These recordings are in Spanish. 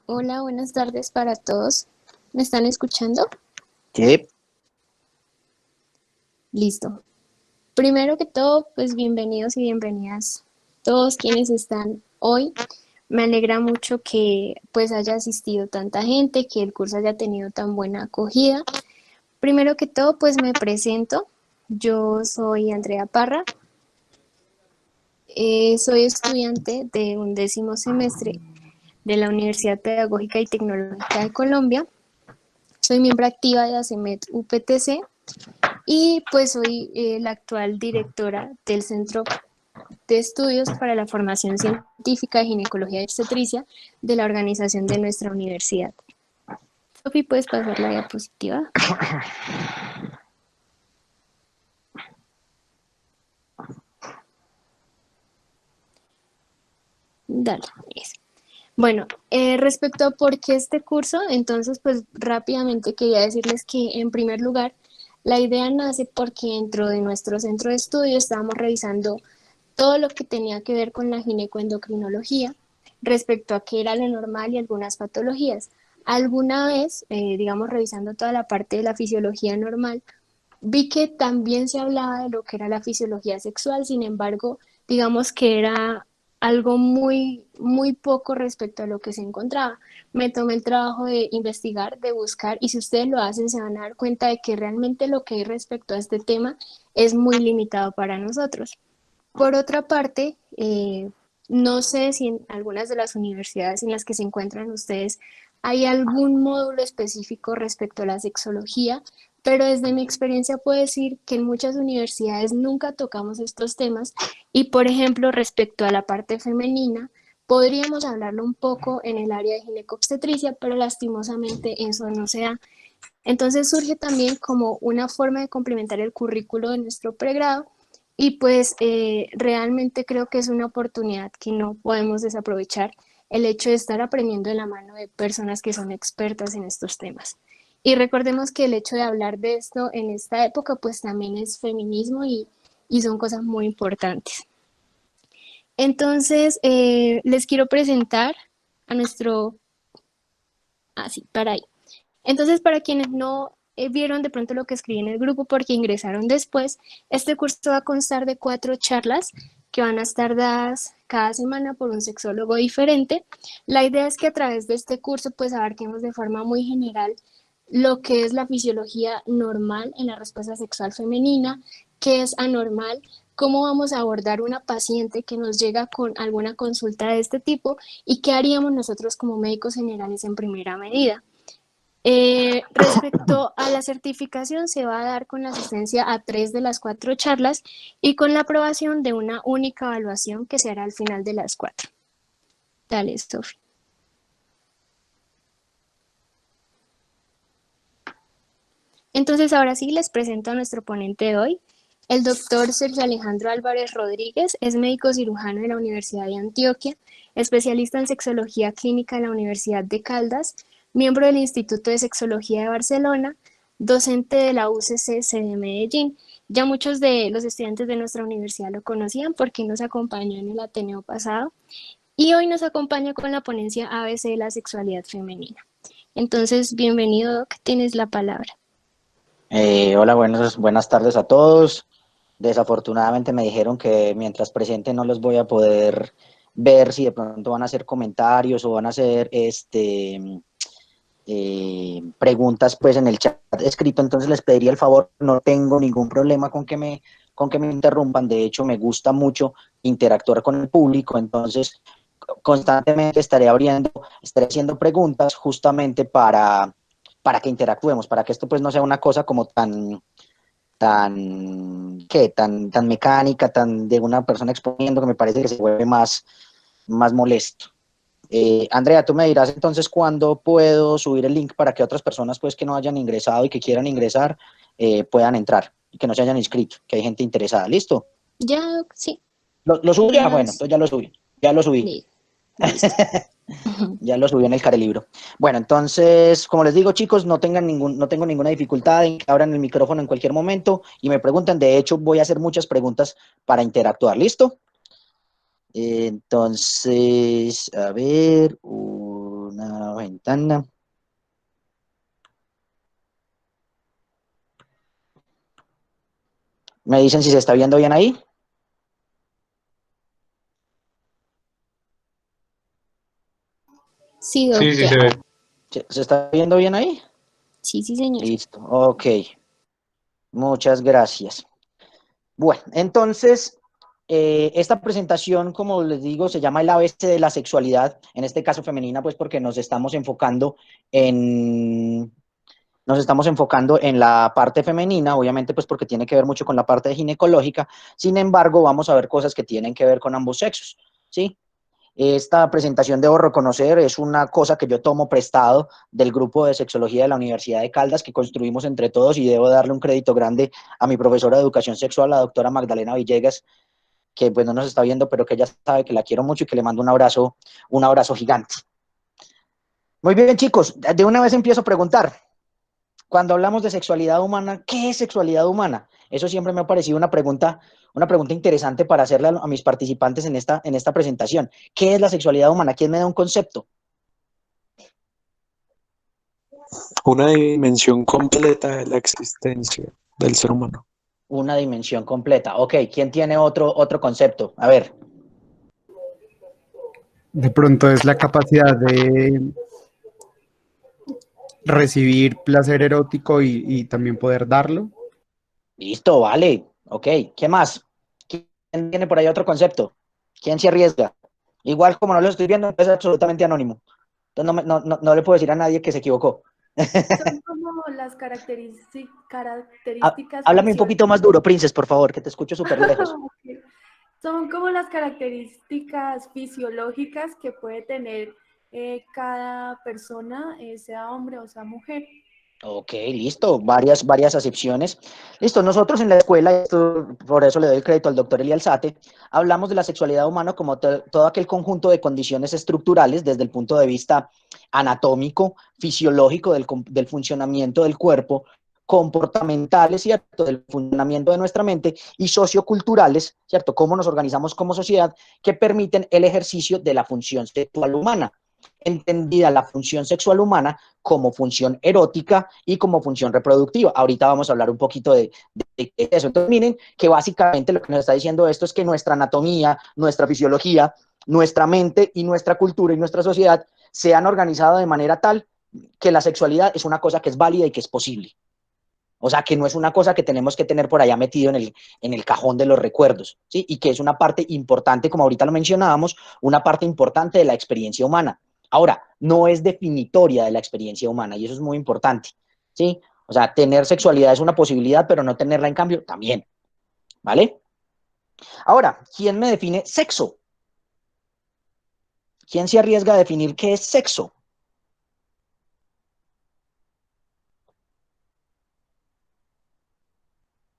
Hola, buenas tardes para todos. ¿Me están escuchando? Sí, Listo. Primero que todo, pues bienvenidos y bienvenidas todos quienes están hoy. Me alegra mucho que pues haya asistido tanta gente, que el curso haya tenido tan buena acogida. Primero que todo, pues me presento. Yo soy Andrea Parra. Soy estudiante de 11º semestre de la Universidad Pedagógica y Tecnológica de Colombia. Soy miembro activa de ACEMET UPTC y pues soy la actual directora del Centro de Estudios para la Formación Científica de Ginecología y Obstetricia de la organización de nuestra universidad. Sofi, ¿puedes pasar la diapositiva? Dale, eso. Bueno, respecto a por qué este curso, entonces pues rápidamente quería decirles que en primer lugar, la idea nace porque dentro de nuestro centro de estudio estábamos revisando todo lo que tenía que ver con la ginecoendocrinología respecto a qué era lo normal y algunas patologías. Alguna vez, digamos, revisando toda la parte de la fisiología normal, vi que también se hablaba de lo que era la fisiología sexual, sin embargo, digamos que era algo muy poco respecto a lo que se encontraba. Me tomé el trabajo de investigar, de buscar, y si ustedes lo hacen, se van a dar cuenta de que realmente lo que hay respecto a este tema es muy limitado para nosotros. Por otra parte, no sé si en algunas de las universidades en las que se encuentran ustedes hay algún módulo específico respecto a la sexología, pero desde mi experiencia puedo decir que en muchas universidades nunca tocamos estos temas y, por ejemplo, respecto a la parte femenina, podríamos hablarlo un poco en el área de ginecobstetricia, pero lastimosamente eso no se da. Entonces surge también como una forma de complementar el currículo de nuestro pregrado y pues realmente creo que es una oportunidad que no podemos desaprovechar el hecho de estar aprendiendo de la mano de personas que son expertas en estos temas. Y recordemos que el hecho de hablar de esto en esta época pues también es feminismo y son cosas muy importantes. Entonces les quiero presentar a nuestro, así, para ahí. Entonces, para quienes no vieron de pronto lo que escribí en el grupo porque ingresaron después, este curso va a constar de 4 charlas que van a estar dadas cada semana por un sexólogo diferente. La idea es que a través de este curso pues abarquemos de forma muy general lo que es la fisiología normal en la respuesta sexual femenina, qué es anormal, cómo vamos a abordar una paciente que nos llega con alguna consulta de este tipo y qué haríamos nosotros como médicos generales en primera medida. Respecto a la certificación, se va a dar con la asistencia a 3 de las 4 charlas y con la aprobación de una única evaluación que se hará al final de las 4. Dale, Sofi. Entonces, ahora sí, les presento a nuestro ponente de hoy. El doctor Sergio Alejandro Álvarez Rodríguez es médico cirujano de la Universidad de Antioquia, especialista en sexología clínica en la Universidad de Caldas, miembro del Instituto de Sexología de Barcelona, docente de la UCC de Medellín. Ya muchos de los estudiantes de nuestra universidad lo conocían porque nos acompañó en el Ateneo pasado y hoy nos acompaña con la ponencia ABC de la sexualidad femenina. Entonces, bienvenido, Doc, tienes la palabra. Hola, buenas tardes a todos. Desafortunadamente me dijeron que mientras presente no los voy a poder ver si de pronto van a hacer comentarios o van a hacer preguntas pues en el chat escrito, entonces les pediría el favor, no tengo ningún problema con que me interrumpan, de hecho me gusta mucho interactuar con el público, entonces constantemente estaré haciendo preguntas justamente para que interactuemos, para que esto pues no sea una cosa como tan mecánica, tan de una persona exponiendo que me parece que se vuelve más molesto. Andrea, tú me dirás entonces cuándo puedo subir el link para que otras personas pues que no hayan ingresado y que quieran ingresar puedan entrar y que no se hayan inscrito, que hay gente interesada. ¿Listo? Ya, Doc, sí, ¿Lo subí? Ah, ya, bueno, entonces ya lo subí. Ya lo subí. listo. Ya lo subí en el Carelibro. Bueno, entonces, como les digo, chicos, no tengo ninguna dificultad en que abran el micrófono en cualquier momento y me pregunten. De hecho, voy a hacer muchas preguntas para interactuar. ¿Listo? Entonces, a ver, ventana. ¿Me dicen si se está viendo bien ahí? Sí, Sí, sí doctor. se ve. ¿Se está viendo bien ahí? Sí, sí, señor. Listo, ok. Muchas gracias. Bueno, entonces, esta presentación, como les digo, se llama el ABC de la sexualidad, en este caso femenina, pues porque en, nos estamos enfocando en la parte femenina, obviamente, pues porque tiene que ver mucho con la parte ginecológica. Sin embargo, vamos a ver cosas que tienen que ver con ambos sexos, ¿sí? Esta presentación, debo reconocer, es una cosa que yo tomo prestado del grupo de sexología de la Universidad de Caldas que construimos entre todos, y debo darle un crédito grande a mi profesora de educación sexual, la doctora Magdalena Villegas, que pues no nos está viendo, pero que ella sabe que la quiero mucho y que le mando un abrazo gigante. Muy bien, chicos, de una vez empiezo a preguntar. Cuando hablamos de sexualidad humana, ¿qué es sexualidad humana? Eso siempre me ha parecido una pregunta interesante para hacerle a mis participantes en esta presentación. ¿Qué es la sexualidad humana? ¿Quién me da un concepto? Una dimensión completa de la existencia del ser humano. Una dimensión completa. Ok, ¿quién tiene otro concepto? A ver. De pronto es la capacidad de recibir placer erótico y también poder darlo. Listo, vale. Ok, ¿qué más? ¿Quién tiene por ahí otro concepto? ¿Quién se arriesga? Igual como no lo estoy viendo, es absolutamente anónimo. Entonces no le puedo decir a nadie que se equivocó. Son como las características Háblame un poquito más duro, Princes, por favor, que te escucho súper lejos. Son como las características fisiológicas que puede tener cada persona, sea hombre o sea mujer. Ok, listo, varias acepciones. Listo, nosotros en la escuela, por eso le doy el crédito al doctor Eli Alzate, hablamos de la sexualidad humana como todo aquel conjunto de condiciones estructurales desde el punto de vista anatómico, fisiológico, del funcionamiento del cuerpo, comportamentales, ¿cierto?, del funcionamiento de nuestra mente, y socioculturales, ¿cierto?, cómo nos organizamos como sociedad, que permiten el ejercicio de la función sexual humana, entendida la función sexual humana como función erótica y como función reproductiva. Ahorita vamos a hablar un poquito de eso. Entonces, miren que básicamente lo que nos está diciendo esto es que nuestra anatomía, nuestra fisiología, nuestra mente y nuestra cultura y nuestra sociedad se han organizado de manera tal que la sexualidad es una cosa que es válida y que es posible. O sea, que no es una cosa que tenemos que tener por allá metido en el cajón de los recuerdos, ¿sí? Y que es una parte importante, como ahorita lo mencionábamos, una parte importante de la experiencia humana. Ahora, no es definitoria de la experiencia humana, y eso es muy importante, ¿sí? O sea, tener sexualidad es una posibilidad, pero no tenerla en cambio también, ¿vale? Ahora, ¿quién me define sexo? ¿Quién se arriesga a definir qué es sexo?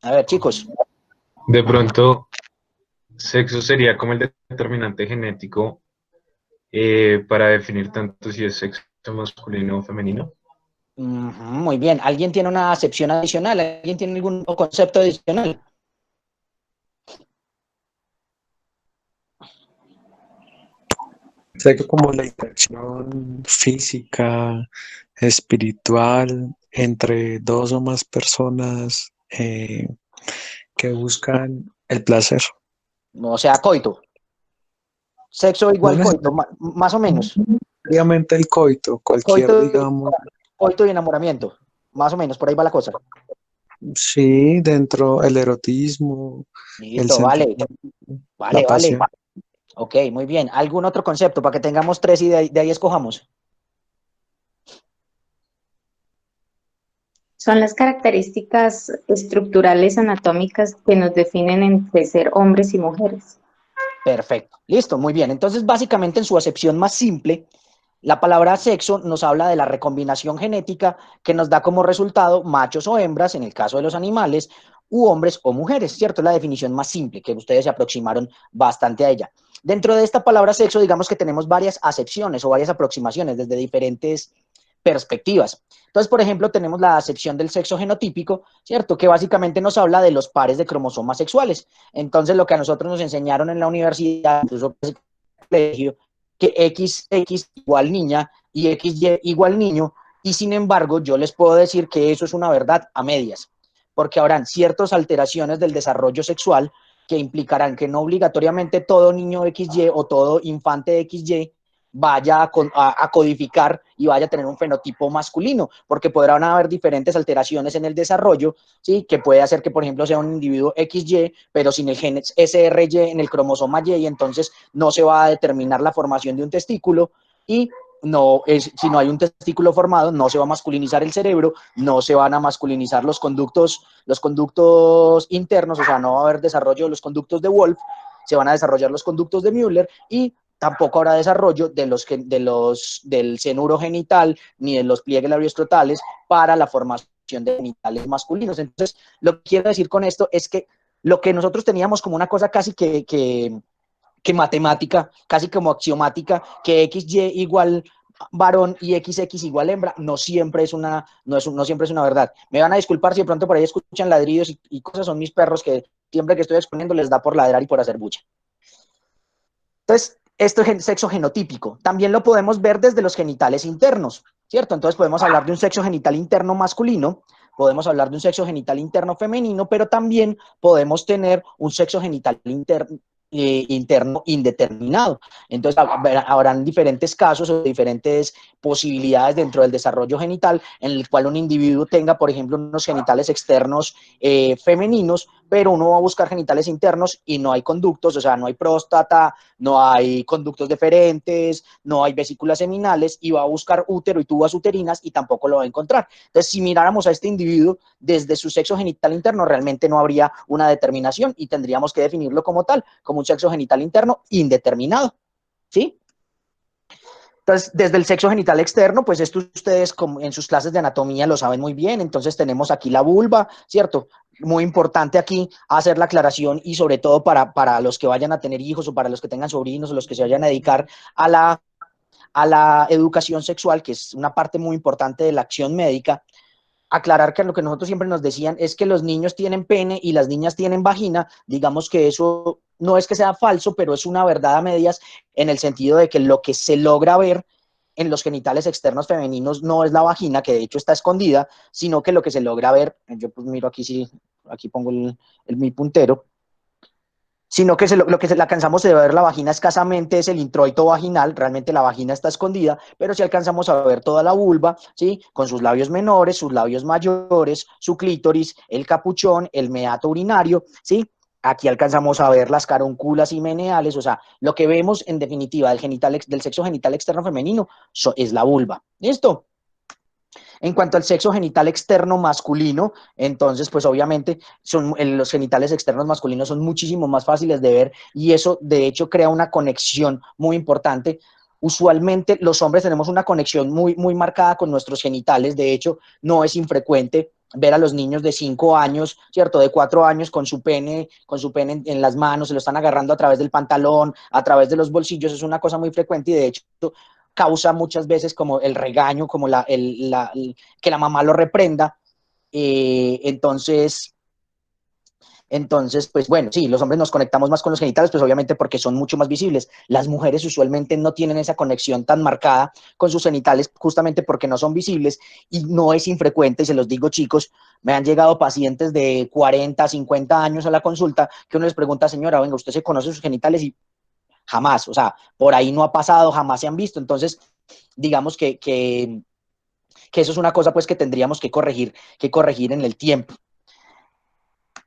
A ver, chicos. De pronto, sexo sería como el determinante genético para definir tanto si es sexo masculino o femenino. Muy bien. ¿Alguien tiene una acepción adicional? ¿Alguien tiene algún concepto adicional? Sé que como la interacción física, espiritual, entre dos o más personas que buscan el placer. O sea, coito. Sexo No igual coito, más o menos. necesariamente el coito, cualquier, Coito, digamos, coito y enamoramiento. Más o menos, por ahí va la cosa. sí, dentro el erotismo, el Listo, vale. sentimiento, la Vale. pasión. Ok, muy bien. ¿Algún otro concepto para que tengamos tres y de ahí escojamos? Son las características estructurales anatómicas que nos definen entre ser hombres y mujeres. Perfecto. Listo, muy bien. Entonces, básicamente, en su acepción más simple, la palabra sexo nos habla de la recombinación genética que nos da como resultado machos o hembras, en el caso de los animales, u hombres o mujeres, ¿cierto? Es la definición más simple, que ustedes se aproximaron bastante a ella. Dentro de esta palabra sexo, digamos que tenemos varias acepciones o varias aproximaciones desde diferentes perspectivas. Entonces, por ejemplo, tenemos la acepción del sexo genotípico, ¿cierto? Que básicamente nos habla de los pares de cromosomas sexuales. Entonces, lo que a nosotros nos enseñaron en la universidad, incluso en el colegio, que XX igual niña y XY igual niño, y sin embargo yo les puedo decir que eso es una verdad a medias, porque habrán ciertas alteraciones del desarrollo sexual que implicarán que no obligatoriamente todo niño XY o todo infante XY vaya a codificar y vaya a tener un fenotipo masculino, porque podrán haber diferentes alteraciones en el desarrollo, ¿sí? Que puede hacer que, por ejemplo, sea un individuo XY, pero sin el gen SRY en el cromosoma Y, y entonces no se va a determinar la formación de un testículo, y no es, si no hay un testículo formado, no se va a masculinizar el cerebro, no se van a masculinizar los conductos internos, o sea, no va a haber desarrollo de los conductos de Wolff, se van a desarrollar los conductos de Müller, y tampoco habrá desarrollo del seno urogenital ni de los pliegues labioestrotales para la formación de genitales masculinos. Entonces, lo que quiero decir con esto es que lo que nosotros teníamos como una cosa casi que matemática, casi como axiomática, que XY igual varón y XX igual hembra, no siempre es una verdad. Me van a disculpar si de pronto por ahí escuchan ladridos y cosas, son mis perros que siempre que estoy exponiendo les da por ladrar y por hacer bulla. Entonces, esto es sexo genotípico. También lo podemos ver desde los genitales internos, ¿cierto? Entonces podemos hablar de un sexo genital interno masculino, podemos hablar de un sexo genital interno femenino, pero también podemos tener un sexo genital interno indeterminado. Entonces habrán diferentes casos o diferentes posibilidades dentro del desarrollo genital en el cual un individuo tenga, por ejemplo, unos genitales externos femeninos, pero uno va a buscar genitales internos y no hay conductos, o sea, no hay próstata, no hay conductos deferentes, no hay vesículas seminales, y va a buscar útero y tubas uterinas y tampoco lo va a encontrar. Entonces, si miráramos a este individuo desde su sexo genital interno, realmente no habría una determinación y tendríamos que definirlo como tal, como un sexo genital interno indeterminado, ¿sí? Entonces, desde el sexo genital externo, pues esto ustedes en sus clases de anatomía lo saben muy bien. Entonces tenemos aquí la vulva, ¿cierto? Muy importante aquí hacer la aclaración, y sobre todo para los que vayan a tener hijos o para los que tengan sobrinos o los que se vayan a dedicar a la educación sexual, que es una parte muy importante de la acción médica. Aclarar que lo que nosotros siempre nos decían es que los niños tienen pene y las niñas tienen vagina. Digamos que eso no es que sea falso, pero es una verdad a medias, en el sentido de que lo que se logra ver en los genitales externos femeninos no es la vagina, que de hecho está escondida, sino que lo que se logra ver, yo pues miro aquí, sí, aquí pongo mi puntero, sino que lo que alcanzamos a ver la vagina escasamente es el introito vaginal. Realmente la vagina está escondida, pero sí alcanzamos a ver toda la vulva, ¿sí? Con sus labios menores, sus labios mayores, su clítoris, el capuchón, el meato urinario, ¿sí? Aquí alcanzamos a ver las carúnculas y meneales, o sea, lo que vemos en definitiva del sexo genital externo femenino es la vulva. ¿Listo? En cuanto al sexo genital externo masculino, entonces, pues obviamente los genitales externos masculinos son muchísimo más fáciles de ver, y eso de hecho crea una conexión muy importante. Usualmente los hombres tenemos una conexión muy, muy marcada con nuestros genitales. De hecho, no es infrecuente ver a los niños de 5 años, ¿cierto? De 4 años con su pene en las manos, se lo están agarrando a través del pantalón, a través de los bolsillos. Es una cosa muy frecuente, y de hecho causa muchas veces como el regaño, como que la mamá lo reprenda. Entonces, pues bueno, sí, los hombres nos conectamos más con los genitales, pues obviamente porque son mucho más visibles. Las mujeres usualmente no tienen esa conexión tan marcada con sus genitales, justamente porque no son visibles, y no es infrecuente, y se los digo, chicos, me han llegado pacientes de 40, 50 años a la consulta, que uno les pregunta: señora, venga, ¿usted se conoce sus genitales? Y jamás, o sea, por ahí no ha pasado, jamás se han visto. Entonces, digamos que eso es una cosa pues que tendríamos que corregir en el tiempo.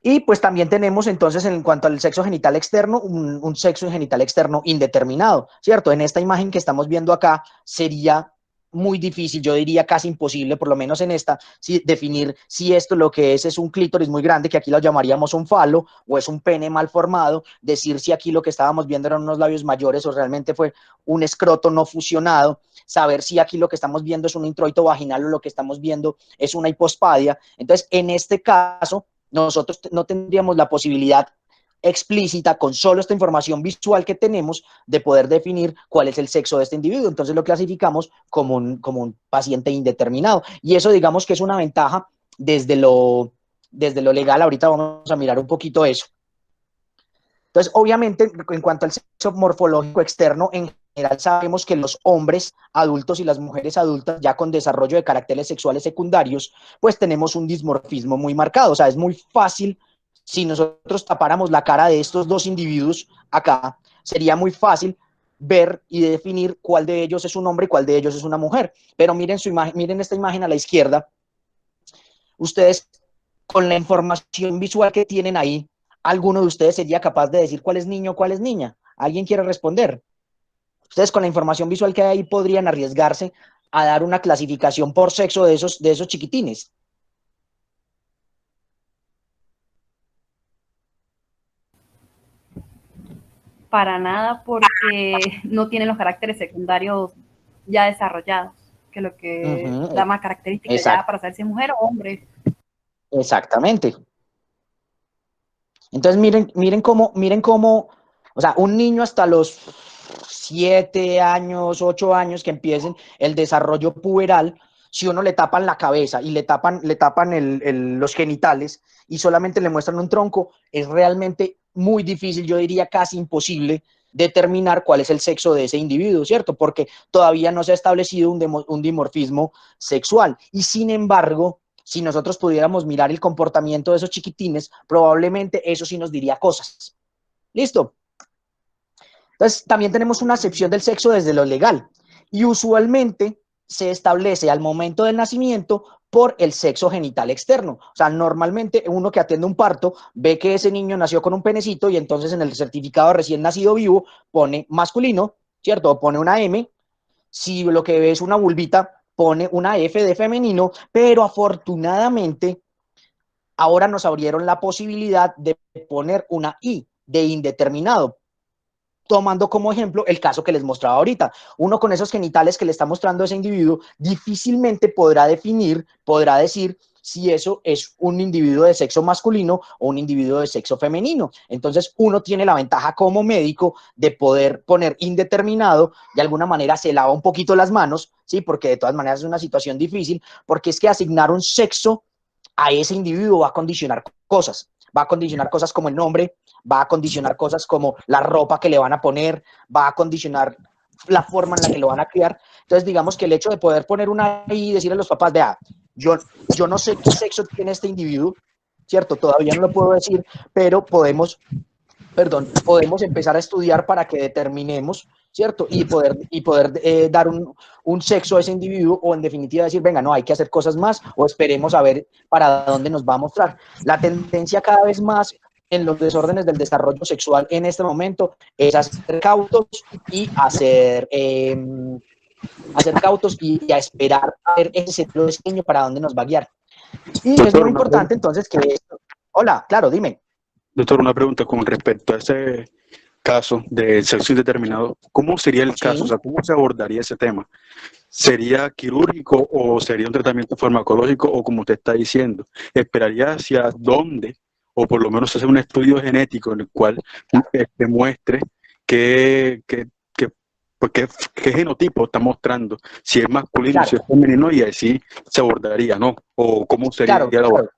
Y pues también tenemos entonces, en cuanto al sexo genital externo, un sexo genital externo indeterminado, ¿cierto? En esta imagen que estamos viendo acá sería muy difícil, yo diría casi imposible, por lo menos en esta, definir si esto lo que es un clítoris muy grande, que aquí lo llamaríamos un falo, o es un pene mal formado, decir si aquí lo que estábamos viendo eran unos labios mayores o realmente fue un escroto no fusionado, saber si aquí lo que estamos viendo es un introito vaginal o lo que estamos viendo es una hipospadia. Entonces, en este caso, nosotros no tendríamos la posibilidad explícita, con solo esta información visual que tenemos, de poder definir cuál es el sexo de este individuo. Entonces lo clasificamos como un paciente indeterminado, y eso digamos que es una ventaja desde lo legal. Ahorita vamos a mirar un poquito eso. Entonces, obviamente, en cuanto al sexo morfológico externo, en general sabemos que los hombres adultos y las mujeres adultas ya con desarrollo de caracteres sexuales secundarios, pues tenemos un dimorfismo muy marcado. O sea, es muy fácil, si nosotros tapáramos la cara de estos dos individuos acá, sería muy fácil ver y definir cuál de ellos es un hombre y cuál de ellos es una mujer. Pero miren su imagen, miren esta imagen a la izquierda. Ustedes, con la información visual que tienen ahí, ¿alguno de ustedes sería capaz de decir cuál es niño o cuál es niña? ¿Alguien quiere responder? Ustedes con la información visual que hay ahí podrían arriesgarse a dar una clasificación por sexo de esos chiquitines. Para nada, porque no tienen los caracteres secundarios ya desarrollados, que lo que da más características ya para saber si es mujer o hombre. Exactamente. Entonces miren cómo, o sea, un niño hasta los 7 años, 8 años que empiecen el desarrollo puberal, si uno le tapan la cabeza y le tapan los genitales y solamente le muestran un tronco, es realmente muy difícil, yo diría casi imposible, determinar cuál es el sexo de ese individuo, ¿cierto? Porque todavía no se ha establecido un dimorfismo sexual. Y sin embargo, si nosotros pudiéramos mirar el comportamiento de esos chiquitines, probablemente eso sí nos diría cosas. ¿Listo? Entonces, también tenemos una acepción del sexo desde lo legal. Y usualmente se establece al momento del nacimiento por el sexo genital externo. O sea, normalmente uno que atiende un parto ve que ese niño nació con un penecito y entonces en el certificado de recién nacido vivo pone masculino, ¿cierto? O pone una M. Si lo que ve es una vulvita, pone una F de femenino, pero afortunadamente ahora nos abrieron la posibilidad de poner una I de indeterminado, tomando como ejemplo el caso que les mostraba ahorita. Uno con esos genitales que le está mostrando a ese individuo difícilmente podrá definir, podrá decir si eso es un individuo de sexo masculino o un individuo de sexo femenino. Entonces uno tiene la ventaja como médico de poder poner indeterminado, de alguna manera se lava un poquito las manos, ¿sí? Porque de todas maneras es una situación difícil, porque es que asignar un sexo a ese individuo va a condicionar cosas como el nombre, va a condicionar cosas como la ropa que le van a poner, va a condicionar la forma en la que lo van a criar. Entonces, digamos que el hecho de poder poner una I y decirle a los papás, vea, yo no sé qué sexo tiene este individuo, ¿cierto? Todavía no lo puedo decir, pero podemos empezar a estudiar para que determinemos, ¿cierto? Y poder dar un sexo a ese individuo, o en definitiva decir, venga, no, hay que hacer cosas más, o esperemos a ver para dónde nos va a mostrar. La tendencia cada vez más en los desórdenes del desarrollo sexual en este momento es hacer cautos y a esperar a ver ese centro de diseño para dónde nos va a guiar. Y doctor, es muy importante entonces que esto... Hola, claro, dime. Doctor, una pregunta con respecto a ese caso de sexo indeterminado. ¿Cómo sería el caso? O sea, ¿cómo se abordaría ese tema? ¿Sería quirúrgico o sería un tratamiento farmacológico o como usted está diciendo? ¿Esperaría hacia dónde? O por lo menos hacer un estudio genético en el cual demuestre qué genotipo está mostrando, si es masculino, claro, si es femenino, y así se abordaría, ¿no? O cómo sería la abordaría.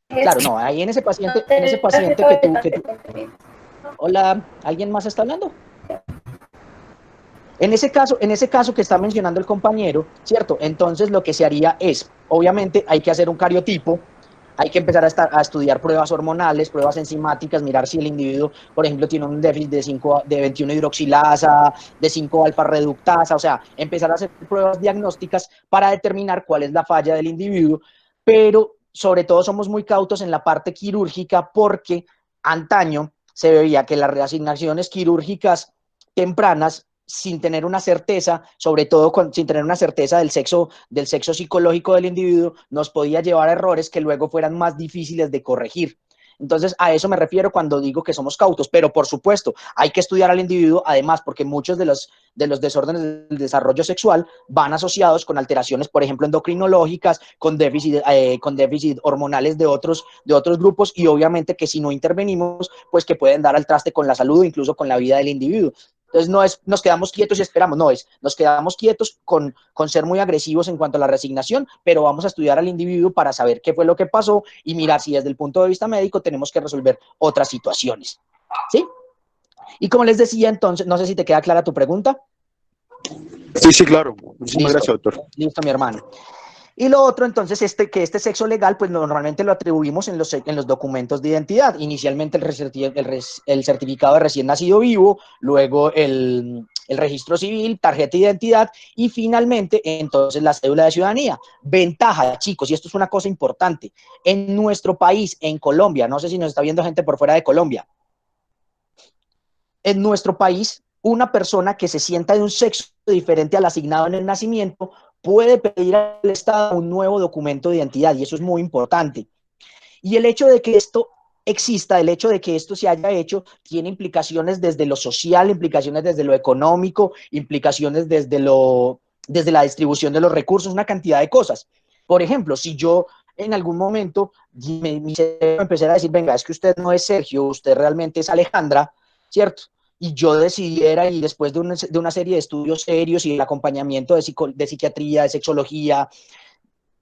Claro, no, ahí en ese paciente que tú... Hola, ¿alguien más está hablando? En ese caso que está mencionando el compañero, ¿cierto? Entonces lo que se haría es, obviamente hay que hacer un cariotipo, hay que empezar a estudiar pruebas hormonales, pruebas enzimáticas, mirar si el individuo, por ejemplo, tiene un déficit de 21 hidroxilasa, de 5 alfa reductasa, o sea, empezar a hacer pruebas diagnósticas para determinar cuál es la falla del individuo, pero sobre todo somos muy cautos en la parte quirúrgica porque antaño se veía que las reasignaciones quirúrgicas tempranas, sin tener una certeza, sobre todo sin tener una certeza del sexo psicológico del individuo, nos podía llevar a errores que luego fueran más difíciles de corregir. Entonces, a eso me refiero cuando digo que somos cautos, pero por supuesto, hay que estudiar al individuo, además, porque muchos de los desórdenes del desarrollo sexual van asociados con alteraciones, por ejemplo, endocrinológicas, con déficit hormonales de otros grupos, y obviamente que si no intervenimos, pues que pueden dar al traste con la salud o incluso con la vida del individuo. Entonces no es nos quedamos quietos y esperamos, no es nos quedamos quietos con ser muy agresivos en cuanto a la resignación, pero vamos a estudiar al individuo para saber qué fue lo que pasó y mirar si desde el punto de vista médico tenemos que resolver otras situaciones, ¿sí? Y como les decía, entonces, no sé si te queda clara tu pregunta. Sí, sí, claro. Muchísimas Listo, gracias, doctor. listo, mi hermano. Y lo otro, entonces, que este sexo legal, pues normalmente lo atribuimos en los documentos de identidad. Inicialmente el certificado de recién nacido vivo, luego el registro civil, tarjeta de identidad y finalmente, entonces, la cédula de ciudadanía. Ventaja, chicos, y esto es una cosa importante, en nuestro país, en Colombia, no sé si nos está viendo gente por fuera de Colombia, en nuestro país, una persona que se sienta de un sexo diferente al asignado en el nacimiento puede pedir al Estado un nuevo documento de identidad y eso es muy importante. Y el hecho de que esto exista, el hecho de que esto se haya hecho, tiene implicaciones desde lo social, implicaciones desde lo económico, implicaciones desde la distribución de los recursos, una cantidad de cosas. Por ejemplo, si yo en algún momento mi cerebro empezara a decir, venga, es que usted no es Sergio, usted realmente es Alejandra, ¿cierto? Y yo decidiera, y después de una serie de estudios serios y el acompañamiento de psiquiatría, de sexología,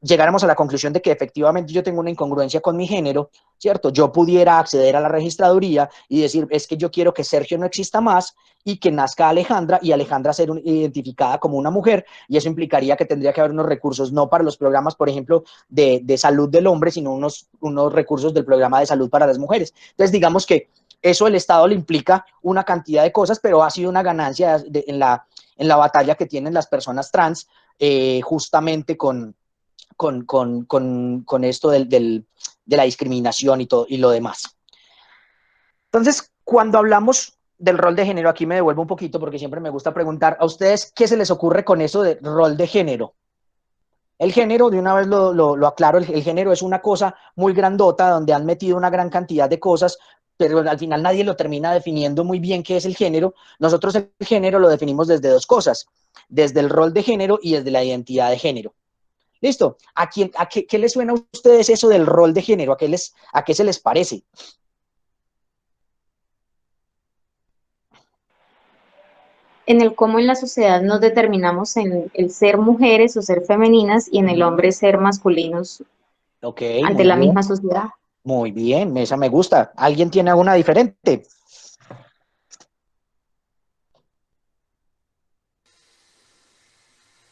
llegáramos a la conclusión de que efectivamente yo tengo una incongruencia con mi género, ¿cierto? Yo pudiera acceder a la registraduría y decir, es que yo quiero que Sergio no exista más y que nazca Alejandra y Alejandra ser identificada como una mujer y eso implicaría que tendría que haber unos recursos, no para los programas, por ejemplo, de salud del hombre, sino unos recursos del programa de salud para las mujeres. Entonces, digamos que eso el Estado le implica una cantidad de cosas, pero ha sido una ganancia en la batalla que tienen las personas trans justamente con esto de la discriminación y, todo, y lo demás. Entonces, cuando hablamos del rol de género, aquí me devuelvo un poquito porque siempre me gusta preguntar a ustedes qué se les ocurre con eso de rol de género. El género, de una vez lo aclaro, el género es una cosa muy grandota donde han metido una gran cantidad de cosas, pero al final nadie lo termina definiendo muy bien qué es el género. Nosotros el género lo definimos desde dos cosas, desde el rol de género y desde la identidad de género. ¿Listo? ¿Qué les suena a ustedes eso del rol de género? ¿A qué se les parece? En el cómo en la sociedad nos determinamos en el ser mujeres o ser femeninas y en el hombre ser masculinos ante muy la bien. misma sociedad. Muy bien, esa me gusta. ¿Alguien tiene alguna diferente?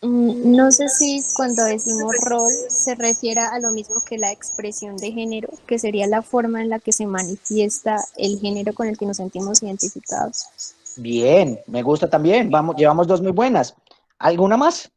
No sé si cuando decimos rol se refiere a lo mismo que la expresión de género, que sería la forma en la que se manifiesta el género con el que nos sentimos identificados. Bien, me gusta también. Llevamos dos muy buenas. ¿Alguna más?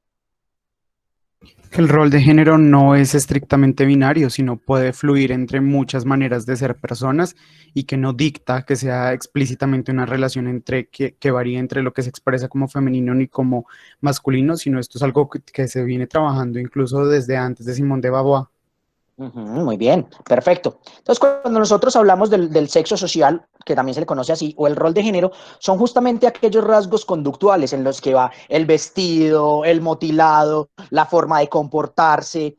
Que el rol de género no es estrictamente binario, sino puede fluir entre muchas maneras de ser personas y que no dicta que sea explícitamente una relación que varía entre lo que se expresa como femenino ni como masculino, sino esto es algo que se viene trabajando incluso desde antes de Simone de Beauvoir. Muy bien, perfecto. Entonces, cuando nosotros hablamos del sexo social, que también se le conoce así, o el rol de género, son justamente aquellos rasgos conductuales en los que va el vestido, el motilado, la forma de comportarse,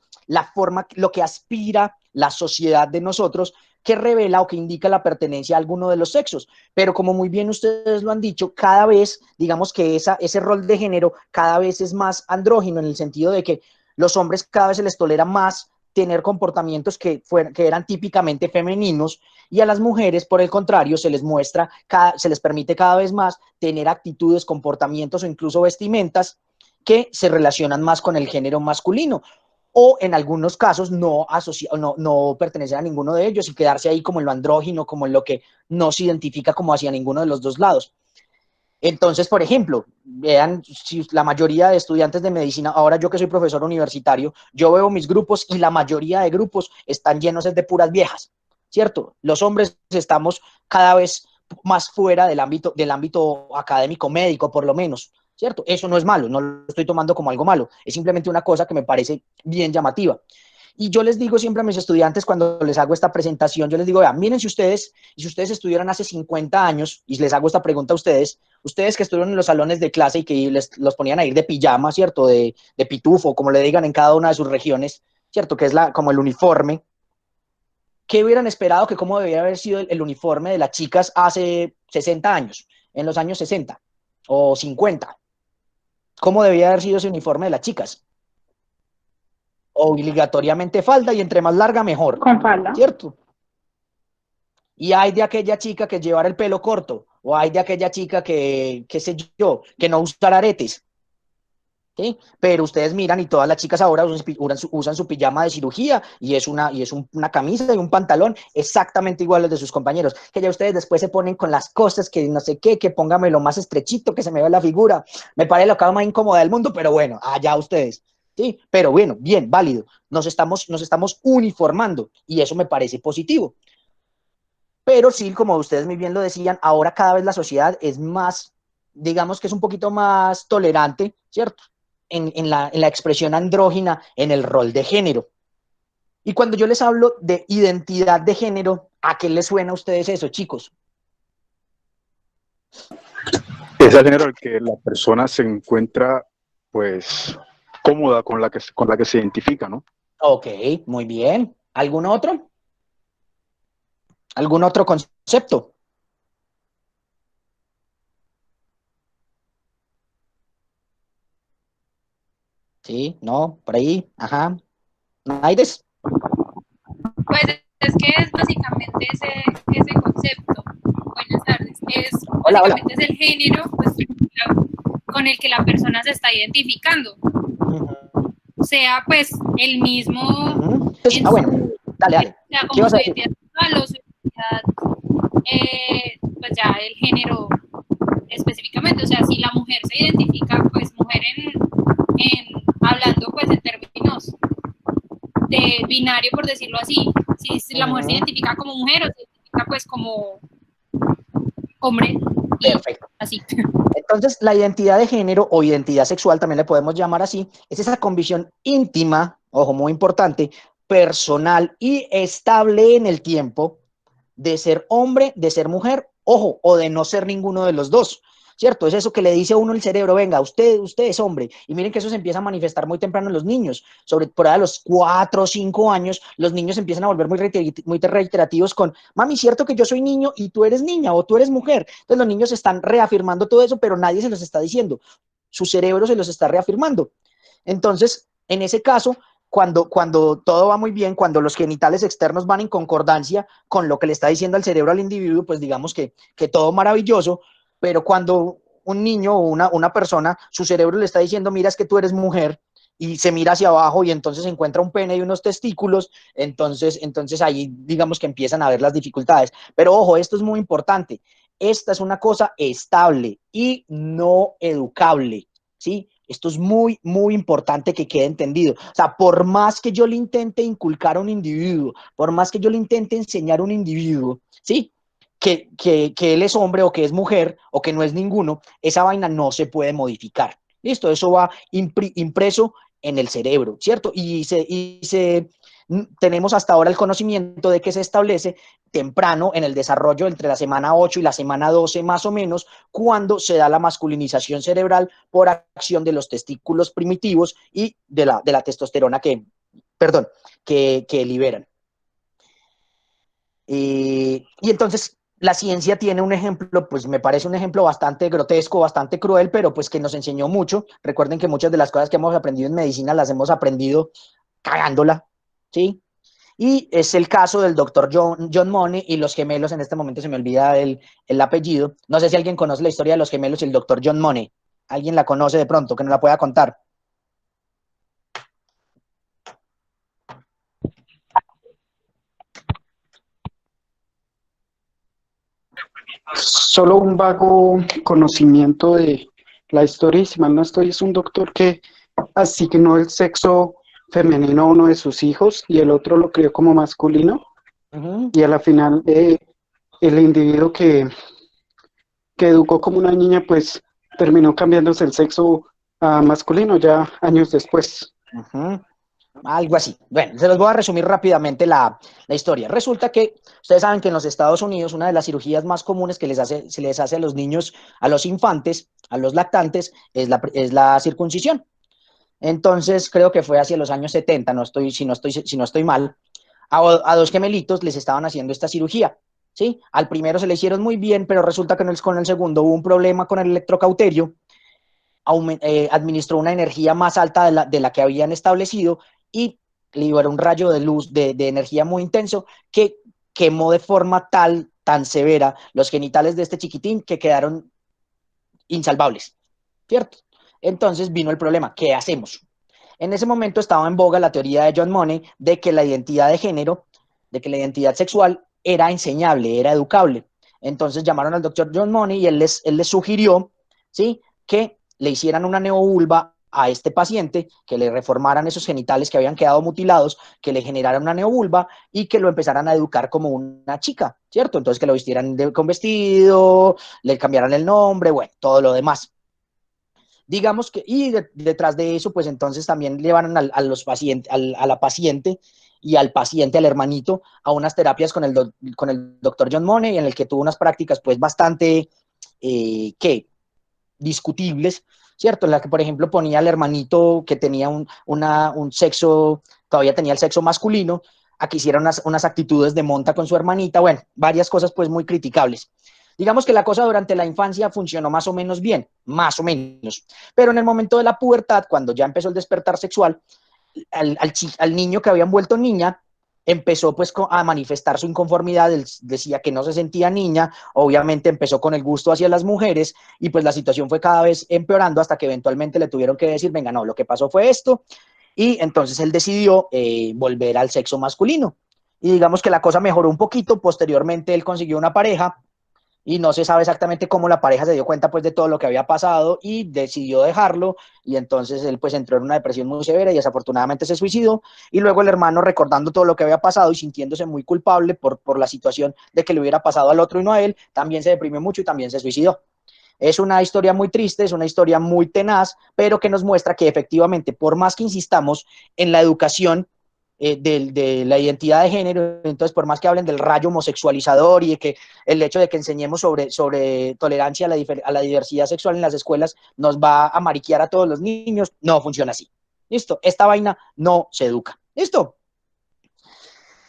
lo que aspira la sociedad de nosotros, que revela o que indica la pertenencia a alguno de los sexos. Pero como muy bien ustedes lo han dicho, cada vez, digamos que ese rol de género cada vez es más andrógino en el sentido de que los hombres cada vez se les tolera más tener comportamientos que eran típicamente femeninos y a las mujeres, por el contrario, se les permite cada vez más tener actitudes, comportamientos o incluso vestimentas que se relacionan más con el género masculino o en algunos casos no pertenecer a ninguno de ellos y quedarse ahí como en lo andrógino, como en lo que no se identifica como hacia ninguno de los dos lados. Entonces, por ejemplo, vean, si la mayoría de estudiantes de medicina, ahora yo que soy profesor universitario, yo veo mis grupos y la mayoría de grupos están llenos de puras viejas, ¿cierto? Los hombres estamos cada vez más fuera del ámbito académico médico, por lo menos, ¿cierto? Eso no es malo, no lo estoy tomando como algo malo, es simplemente una cosa que me parece bien llamativa. Y yo les digo siempre a mis estudiantes cuando les hago esta presentación, yo les digo, vean, miren si ustedes estuvieran hace 50 años, y les hago esta pregunta a ustedes que estuvieron en los salones de clase y que los ponían a ir de pijama, ¿cierto? De pitufo, como le digan en cada una de sus regiones, ¿cierto? Que es como el uniforme. ¿Qué hubieran esperado que cómo debía haber sido el uniforme de las chicas hace 60 años, en los años 60 o 50? ¿Cómo debía haber sido ese uniforme de las chicas? Obligatoriamente falda y entre más larga mejor. Con falda. ¿Cierto? Y hay de aquella chica que llevara el pelo corto, o hay de aquella chica que, qué sé yo, que no usara aretes, ¿sí? Pero ustedes miran y todas las chicas ahora usan su pijama de cirugía y es una camisa y un pantalón exactamente igual a los de sus compañeros, que ya ustedes después se ponen con las cosas que no sé qué, que póngamelo más estrechito, que se me vea la figura, me parece la cosa más incómoda del mundo, pero bueno, allá ustedes. Sí, pero bueno, bien, válido. Nos estamos uniformando y eso me parece positivo. Pero sí, como ustedes muy bien lo decían, ahora cada vez la sociedad es más, digamos que es un poquito más tolerante, ¿cierto? En la expresión andrógina, en el rol de género. Y cuando yo les hablo de identidad de género, ¿a qué les suena a ustedes eso, chicos? Es el género al que la persona se encuentra, pues, cómoda con la que se identifica, ¿no? Ok, muy bien. ¿Algún otro? ¿Algún otro concepto? Sí, no, por ahí, ajá. ¿Naides? Pues es que es básicamente ese concepto. Buenas tardes. Hola, hola. Básicamente es el género pues, con el que la persona se está identificando. Sea pues el mismo. Bueno, dale. Sea ¿Qué como vas su a decir? identidad sexual o su identidad, pues ya el género específicamente. O sea, si la mujer se identifica, pues mujer hablando pues en términos de binario, por decirlo así. Si la mujer se identifica como mujer o se identifica pues como hombre. Perfecto. Así. Entonces, la identidad de género o identidad sexual, también le podemos llamar así, es esa convicción íntima, ojo, muy importante, personal y estable en el tiempo de ser hombre, de ser mujer, ojo, o de no ser ninguno de los dos. ¿Cierto? Es eso que le dice a uno el cerebro, venga, usted es hombre. Y miren que eso se empieza a manifestar muy temprano en los niños. Por ahí a los 4 o 5 años, los niños empiezan a volver muy reiterativos con, mami, ¿cierto que yo soy niño y tú eres niña o tú eres mujer? Entonces los niños están reafirmando todo eso, pero nadie se los está diciendo. Su cerebro se los está reafirmando. Entonces, en ese caso, cuando todo va muy bien, cuando los genitales externos van en concordancia con lo que le está diciendo el cerebro al individuo, pues digamos que todo maravilloso, pero cuando un niño o una persona, su cerebro le está diciendo, mira, es que tú eres mujer, y se mira hacia abajo y entonces encuentra un pene y unos testículos, entonces ahí digamos que empiezan a haber las dificultades. Pero ojo, esto es muy importante, esta es una cosa estable y no educable, ¿sí? Esto es muy, muy importante que quede entendido. O sea, por más que yo le intente inculcar a un individuo, por más que yo le intente enseñar a un individuo, ¿sí? Que él es hombre o que es mujer o que no es ninguno, esa vaina no se puede modificar. Listo, eso va impreso en el cerebro, ¿cierto? Tenemos hasta ahora el conocimiento de que se establece temprano en el desarrollo entre la semana 8 y la semana 12 más o menos, cuando se da la masculinización cerebral por acción de los testículos primitivos y de la testosterona que liberan. Y entonces la ciencia tiene un ejemplo, pues me parece un ejemplo bastante grotesco, bastante cruel, pero pues que nos enseñó mucho. Recuerden que muchas de las cosas que hemos aprendido en medicina las hemos aprendido cagándola, ¿sí? Y es el caso del doctor John Money y los gemelos. En este momento se me olvida el apellido. No sé si alguien conoce la historia de los gemelos y el doctor John Money. ¿Alguien la conoce de pronto, que nos la pueda contar? Solo un vago conocimiento de la historia, y si mal no estoy, es un doctor que asignó el sexo femenino a uno de sus hijos y el otro lo crió como masculino. Y a la final el individuo que educó como una niña, pues terminó cambiándose el sexo a masculino ya años después. Algo así. Bueno, se los voy a resumir rápidamente la historia. Resulta que ustedes saben que en los Estados Unidos una de las cirugías más comunes que se les hace a los niños, a los infantes, a los lactantes, es la circuncisión. Entonces creo que fue hacia los años 70, si no estoy mal, a dos gemelitos les estaban haciendo esta cirugía. ¿Sí? Al primero se le hicieron muy bien, pero resulta que con el segundo hubo un problema con el electrocauterio, administró una energía más alta de la que habían establecido y liberó un rayo de luz, de energía muy intenso, que quemó de forma tan severa los genitales de este chiquitín que quedaron insalvables, ¿cierto? Entonces vino el problema, ¿qué hacemos? En ese momento estaba en boga la teoría de John Money de que la identidad de género, de que la identidad sexual era enseñable, era educable. Entonces llamaron al doctor John Money y él les sugirió, ¿sí?, que le hicieran una neovulva a este paciente, que le reformaran esos genitales que habían quedado mutilados, que le generaran una neovulva y que lo empezaran a educar como una chica, ¿cierto? Entonces que lo vistieran con vestido, le cambiaran el nombre, bueno, todo lo demás. Digamos que, y detrás de eso, pues entonces también llevaron a los pacientes, a la paciente y al paciente, al hermanito, a unas terapias con el doctor John Money, en el que tuvo unas prácticas pues bastante, discutibles, ¿cierto? En la que, por ejemplo, ponía al hermanito que tenía un sexo, todavía tenía el sexo masculino, a que hiciera unas actitudes de monta con su hermanita, bueno, varias cosas pues muy criticables. Digamos que la cosa durante la infancia funcionó más o menos bien, más o menos, pero en el momento de la pubertad, cuando ya empezó el despertar sexual, al niño que había vuelto niña, empezó pues a manifestar su inconformidad, él decía que no se sentía niña, obviamente empezó con el gusto hacia las mujeres y pues la situación fue cada vez empeorando hasta que eventualmente le tuvieron que decir, venga, no, lo que pasó fue esto, y entonces él decidió volver al sexo masculino. Y digamos que la cosa mejoró un poquito, posteriormente él consiguió una pareja, y no se sabe exactamente cómo la pareja se dio cuenta pues de todo lo que había pasado y decidió dejarlo, y entonces él pues entró en una depresión muy severa y desafortunadamente se suicidó, y luego el hermano, recordando todo lo que había pasado y sintiéndose muy culpable por la situación de que le hubiera pasado al otro y no a él, también se deprimió mucho y también se suicidó. Es una historia muy triste, es una historia muy tenaz, pero que nos muestra que efectivamente, por más que insistamos en la educación de la identidad de género, entonces por más que hablen del rayo homosexualizador y de que el hecho de que enseñemos sobre tolerancia a la diversidad sexual en las escuelas nos va a mariquear a todos los niños, no funciona así. ¿Listo? Esta vaina no se educa. ¿Listo?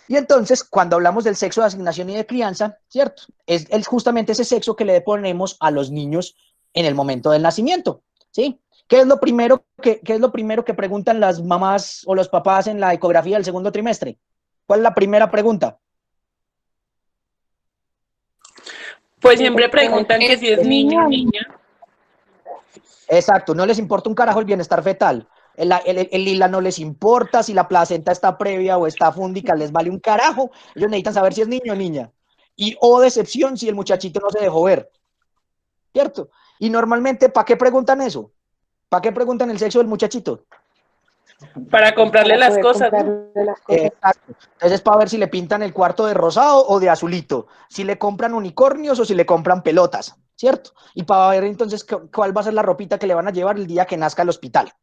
Y entonces, cuando hablamos del sexo de asignación y de crianza, ¿cierto? Es justamente ese sexo que le ponemos a los niños en el momento del nacimiento, ¿sí? ¿Qué es lo primero que preguntan las mamás o los papás en la ecografía del segundo trimestre? ¿Cuál es la primera pregunta? Pues siempre preguntan que si es niño o niña. Exacto, no les importa un carajo el bienestar fetal. El lila no les importa, si la placenta está previa o está fúndica, les vale un carajo. Ellos necesitan saber si es niño o niña. Y decepción si el muchachito no se dejó ver, ¿cierto? Y normalmente, ¿para qué preguntan eso? ¿Para qué preguntan el sexo del muchachito? Para comprarle las cosas. Exacto. Entonces, para ver si le pintan el cuarto de rosado o de azulito, si le compran unicornios o si le compran pelotas, ¿cierto? Y para ver entonces cuál va a ser la ropita que le van a llevar el día que nazca al hospital.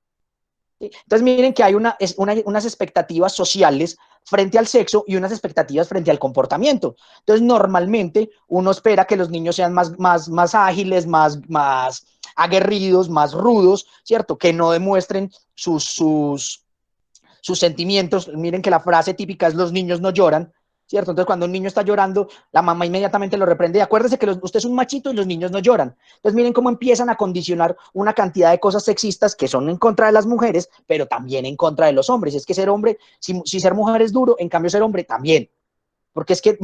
Entonces miren que hay unas expectativas sociales frente al sexo y unas expectativas frente al comportamiento. Entonces normalmente uno espera que los niños sean más ágiles, más aguerridos, más rudos, ¿cierto? Que no demuestren sus sentimientos. Miren que la frase típica es los niños no lloran, ¿cierto? Entonces cuando un niño está llorando, la mamá inmediatamente lo reprende. Acuérdese que usted es un machito y los niños no lloran. Entonces miren cómo empiezan a condicionar una cantidad de cosas sexistas que son en contra de las mujeres, pero también en contra de los hombres. Es que ser hombre, si ser mujer es duro, en cambio ser hombre también. Porque es que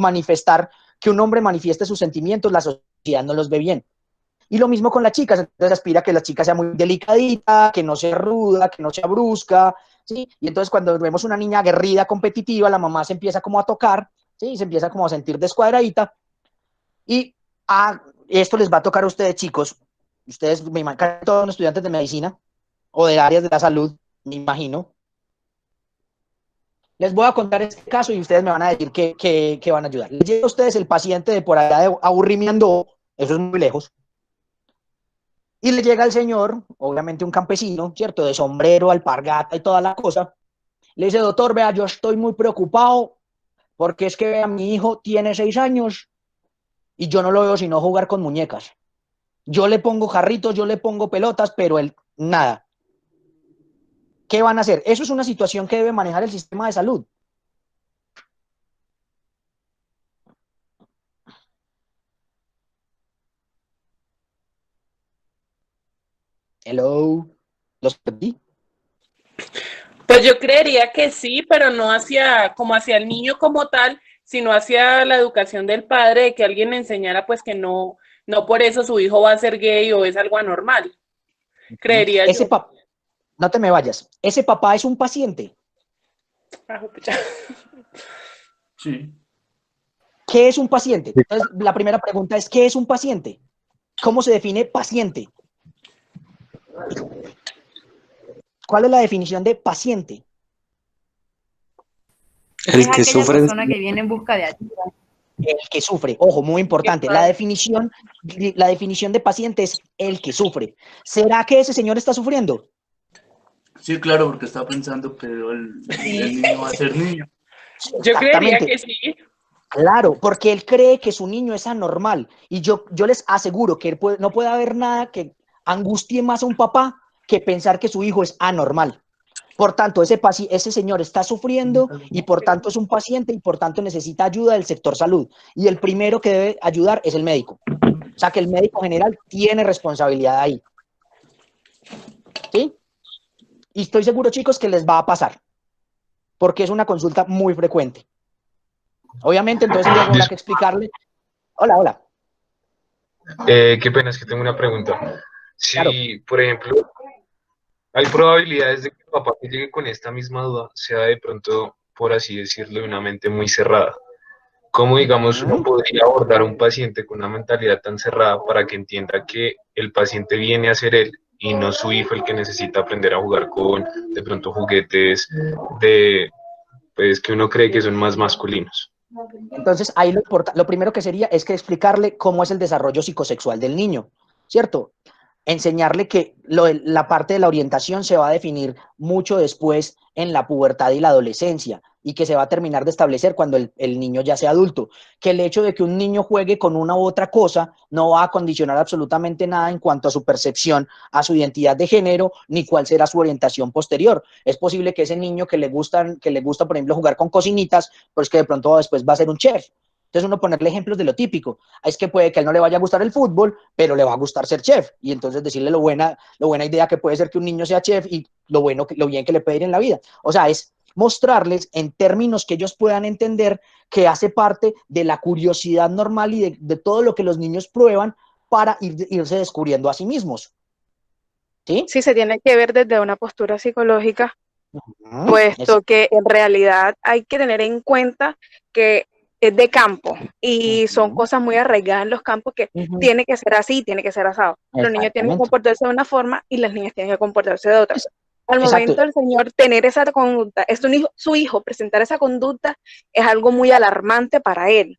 que un hombre manifieste sus sentimientos, la sociedad no los ve bien. Y lo mismo con las chicas, entonces aspira a que la chica sea muy delicadita, que no sea ruda, que no sea brusca, ¿sí? Y entonces cuando vemos una niña aguerrida, competitiva, la mamá se empieza como a tocar, ¿sí? Se empieza como a sentir descuadradita. Y esto les va a tocar a ustedes, chicos. Ustedes, me imagino, todos los estudiantes de medicina o de áreas de la salud, me imagino. Les voy a contar este caso y ustedes me van a decir que van a ayudar. Les llega a ustedes el paciente de por allá de Aburrimiendo, eso es muy lejos. Y le llega al señor, obviamente un campesino, ¿cierto? De sombrero, alpargata y toda la cosa. Le dice, doctor, vea, yo estoy muy preocupado porque es que vea, mi hijo tiene 6 años y yo no lo veo sino jugar con muñecas. Yo le pongo jarritos, yo le pongo pelotas, pero él, nada. ¿Qué van a hacer? Eso es una situación que debe manejar el sistema de salud. Hello, ¿los perdí? Pues yo creería que sí, pero no hacia el niño como tal, sino hacia la educación del padre, de que alguien le enseñara pues que no por eso su hijo va a ser gay o es algo anormal. creería yo. No te me vayas. ¿Ese papá es un paciente? Sí. ¿Qué es un paciente? Entonces, la primera pregunta es, ¿qué es un paciente? ¿Cómo se define paciente? ¿Cuál es la definición de paciente? Es aquella persona que viene en busca de ayuda. El que sufre, ojo, muy importante, la definición de paciente es el que sufre. ¿Será que ese señor está sufriendo? Sí, claro, porque está pensando que el niño va a ser niño. Yo creería que sí. Claro, porque él cree que su niño es anormal. Y yo les aseguro que no puede haber nada que angustie más a un papá que pensar que su hijo es anormal. Por tanto, ese señor está sufriendo y por tanto es un paciente y por tanto necesita ayuda del sector salud. Y el primero que debe ayudar es el médico. O sea que el médico general tiene responsabilidad ahí. ¿Sí? Y estoy seguro, chicos, que les va a pasar. Porque es una consulta muy frecuente. Obviamente, entonces luego habrá que explicarle. Hola. Qué pena, es que tengo una pregunta. Si, claro, por ejemplo, hay probabilidades de que el papá que llegue con esta misma duda sea de pronto, por así decirlo, de una mente muy cerrada. ¿Cómo, digamos, uno podría abordar a un paciente con una mentalidad tan cerrada para que entienda que el paciente viene a ser él y no su hijo el que necesita aprender a jugar con, de pronto, juguetes pues, que uno cree que son más masculinos? Entonces, ahí lo primero que sería es que explicarle cómo es el desarrollo psicosexual del niño, ¿cierto? Enseñarle que la parte de la orientación se va a definir mucho después en la pubertad y la adolescencia y que se va a terminar de establecer cuando el niño ya sea adulto. Que el hecho de que un niño juegue con una u otra cosa no va a condicionar absolutamente nada en cuanto a su percepción, a su identidad de género, ni cuál será su orientación posterior. Es posible que ese niño que le gusta, por ejemplo, jugar con cocinitas, pues que de pronto después va a ser un chef. Entonces uno ponerle ejemplos de lo típico. Es que puede que a él no le vaya a gustar el fútbol, pero le va a gustar ser chef. Y entonces decirle lo buena idea que puede ser que un niño sea chef y lo bien que le puede ir en la vida. O sea, es mostrarles en términos que ellos puedan entender que hace parte de la curiosidad normal y de todo lo que los niños prueban para irse descubriendo a sí mismos. ¿Sí? Sí, se tiene que ver desde una postura psicológica, puesto que en realidad hay que tener en cuenta que es de campo y son cosas muy arraigadas en los campos que tiene que ser así, tiene que ser asado. Los niños tienen que comportarse de una forma y las niñas tienen que comportarse de otra. Al momento del señor tener esa conducta, su hijo presentar esa conducta es algo muy alarmante para él,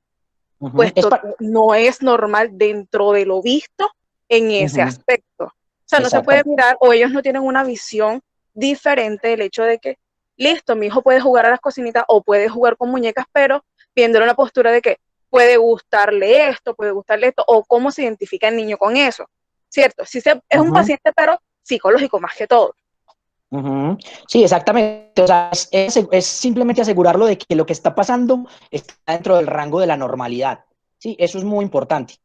puesto que no es normal dentro de lo visto en ese aspecto. O sea, no se puede mirar o ellos no tienen una visión diferente del hecho de que, listo, mi hijo puede jugar a las cocinitas o puede jugar con muñecas, pero viéndole una postura de que puede gustarle esto, o cómo se identifica el niño con eso, ¿cierto? Sí es un paciente, pero psicológico más que todo. Sí, exactamente. O sea, es simplemente asegurarlo de que lo que está pasando está dentro del rango de la normalidad. Sí, eso es muy importante.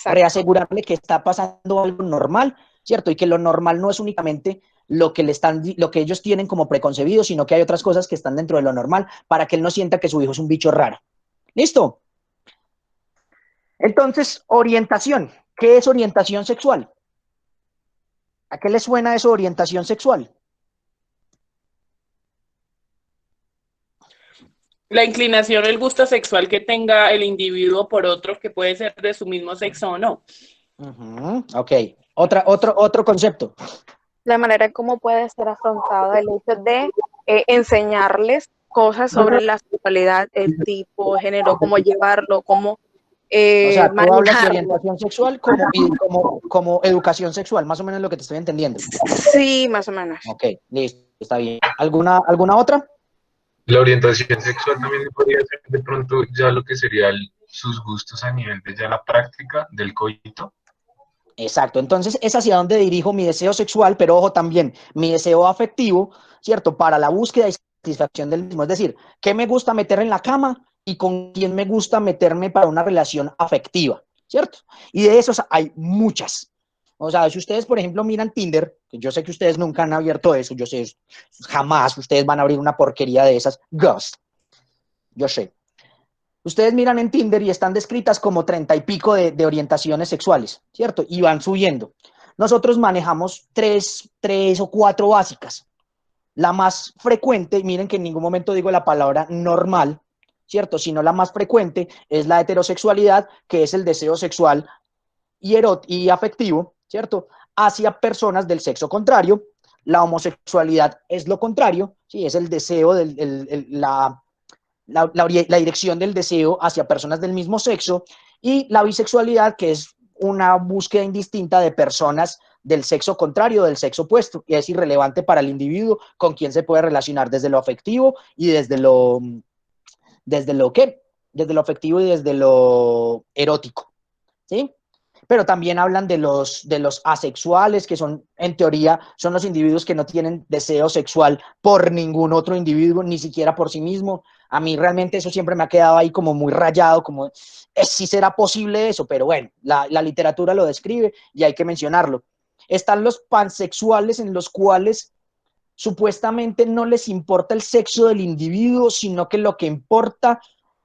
Reasegurarle que está pasando algo normal, ¿cierto? Y que lo normal no es únicamente lo que ellos tienen como preconcebido, sino que hay otras cosas que están dentro de lo normal para que él no sienta que su hijo es un bicho raro. ¿Listo? Entonces, orientación. ¿Qué es orientación sexual? ¿A qué le suena eso, orientación sexual? La inclinación o el gusto sexual que tenga el individuo por otro que puede ser de su mismo sexo o no. Ok. Otro concepto. La manera en cómo puede ser afrontado el hecho de enseñarles cosas sobre la sexualidad, el tipo, el género, cómo llevarlo, cómo o sea, tú manejarlo. hablas de orientación sexual como educación sexual, más o menos lo que te estoy entendiendo. Sí, más o menos. Ok, listo, está bien. ¿Alguna otra? La orientación sexual también podría ser de pronto ya lo que sería sus gustos a nivel de ya la práctica del coito. Exacto, entonces es hacia dónde dirijo mi deseo sexual, pero ojo también, mi deseo afectivo, ¿cierto? Para la búsqueda y satisfacción del mismo. Es decir, ¿qué me gusta meter en la cama y con quién me gusta meterme para una relación afectiva? ¿Cierto? Y de esos hay muchas. O sea, si ustedes, por ejemplo, miran Tinder, que yo sé que ustedes nunca han abierto eso, yo sé, jamás ustedes van a abrir una porquería de esas, Ghost, yo sé. Ustedes miran en Tinder y están descritas como 30 y pico de orientaciones sexuales, ¿cierto? Y van subiendo. nosotros manejamos tres o cuatro básicas. La más frecuente, miren que en ningún momento digo la palabra normal, ¿cierto? Sino la más frecuente es la heterosexualidad, que es el deseo sexual y afectivo, ¿cierto? Hacia personas del sexo contrario. La homosexualidad es lo contrario, ¿sí? Es el deseo, la dirección del deseo hacia personas del mismo sexo. Y la bisexualidad, que es una búsqueda indistinta de personas del sexo contrario, del sexo opuesto, y es irrelevante para el individuo con quien se puede relacionar desde lo afectivo y desde lo ¿qué? Desde lo afectivo y desde lo erótico, ¿sí? Pero también hablan de los asexuales, que son, en teoría, son los individuos que no tienen deseo sexual por ningún otro individuo, ni siquiera por sí mismo. A mí realmente eso siempre me ha quedado ahí como muy rayado, como, sí será posible eso, pero bueno, la literatura lo describe y hay que mencionarlo. Están los pansexuales, en los cuales supuestamente no les importa el sexo del individuo, sino que lo que importa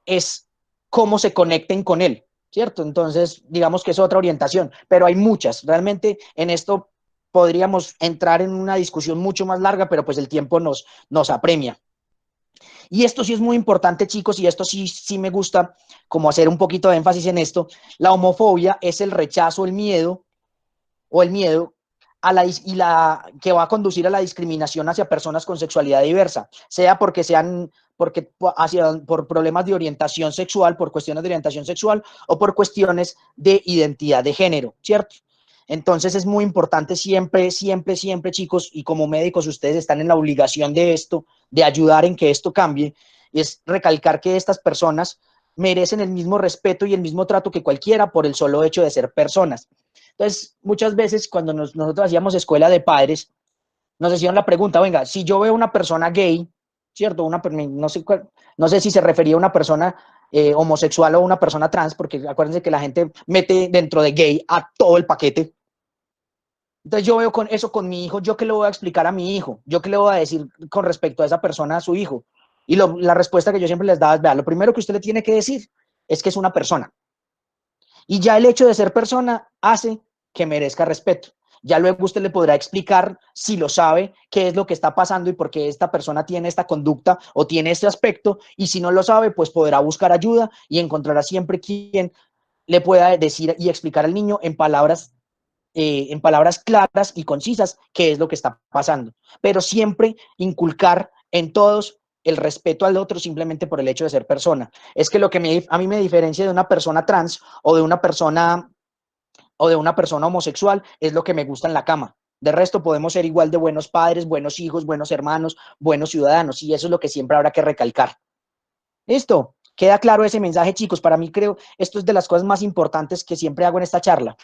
es cómo se conecten con él, ¿cierto? Entonces, digamos que es otra orientación, pero hay muchas. Realmente en esto podríamos entrar en una discusión mucho más larga, pero pues el tiempo nos apremia. Y esto sí es muy importante, chicos, y esto sí me gusta como hacer un poquito de énfasis en esto. La homofobia es el rechazo, el miedo que va a conducir a la discriminación hacia personas con sexualidad diversa, sea por problemas de orientación sexual, por cuestiones de orientación sexual o por cuestiones de identidad de género, ¿cierto? Entonces es muy importante siempre, chicos, y como médicos ustedes están en la obligación de esto, de ayudar en que esto cambie, es recalcar que estas personas merecen el mismo respeto y el mismo trato que cualquiera por el solo hecho de ser personas. Entonces, muchas veces cuando nosotros hacíamos escuela de padres, nos hacían la pregunta, venga, si yo veo una persona gay, ¿cierto? No sé si se refería a una persona homosexual o una persona trans, porque acuérdense que la gente mete dentro de gay a todo el paquete. Entonces yo veo eso con mi hijo, ¿yo qué le voy a explicar a mi hijo? ¿Yo qué le voy a decir con respecto a esa persona, a su hijo? Y la respuesta que yo siempre les daba es, vea, lo primero que usted le tiene que decir es que es una persona. Y ya el hecho de ser persona hace que merezca respeto. Ya luego usted le podrá explicar, si lo sabe, qué es lo que está pasando y por qué esta persona tiene esta conducta o tiene este aspecto. Y si no lo sabe, pues podrá buscar ayuda y encontrará siempre quien le pueda decir y explicar al niño en palabras claras y concisas qué es lo que está pasando. Pero siempre inculcar en todos el respeto al otro simplemente por el hecho de ser persona. Es que lo que a mí me diferencia de una persona trans o de una persona homosexual es lo que me gusta en la cama. De resto podemos ser igual de buenos padres, buenos hijos, buenos hermanos, buenos ciudadanos, y eso es lo que siempre habrá que recalcar. ¿Listo? ¿Queda claro ese mensaje, chicos? Para mí creo esto es de las cosas más importantes que siempre hago en esta charla.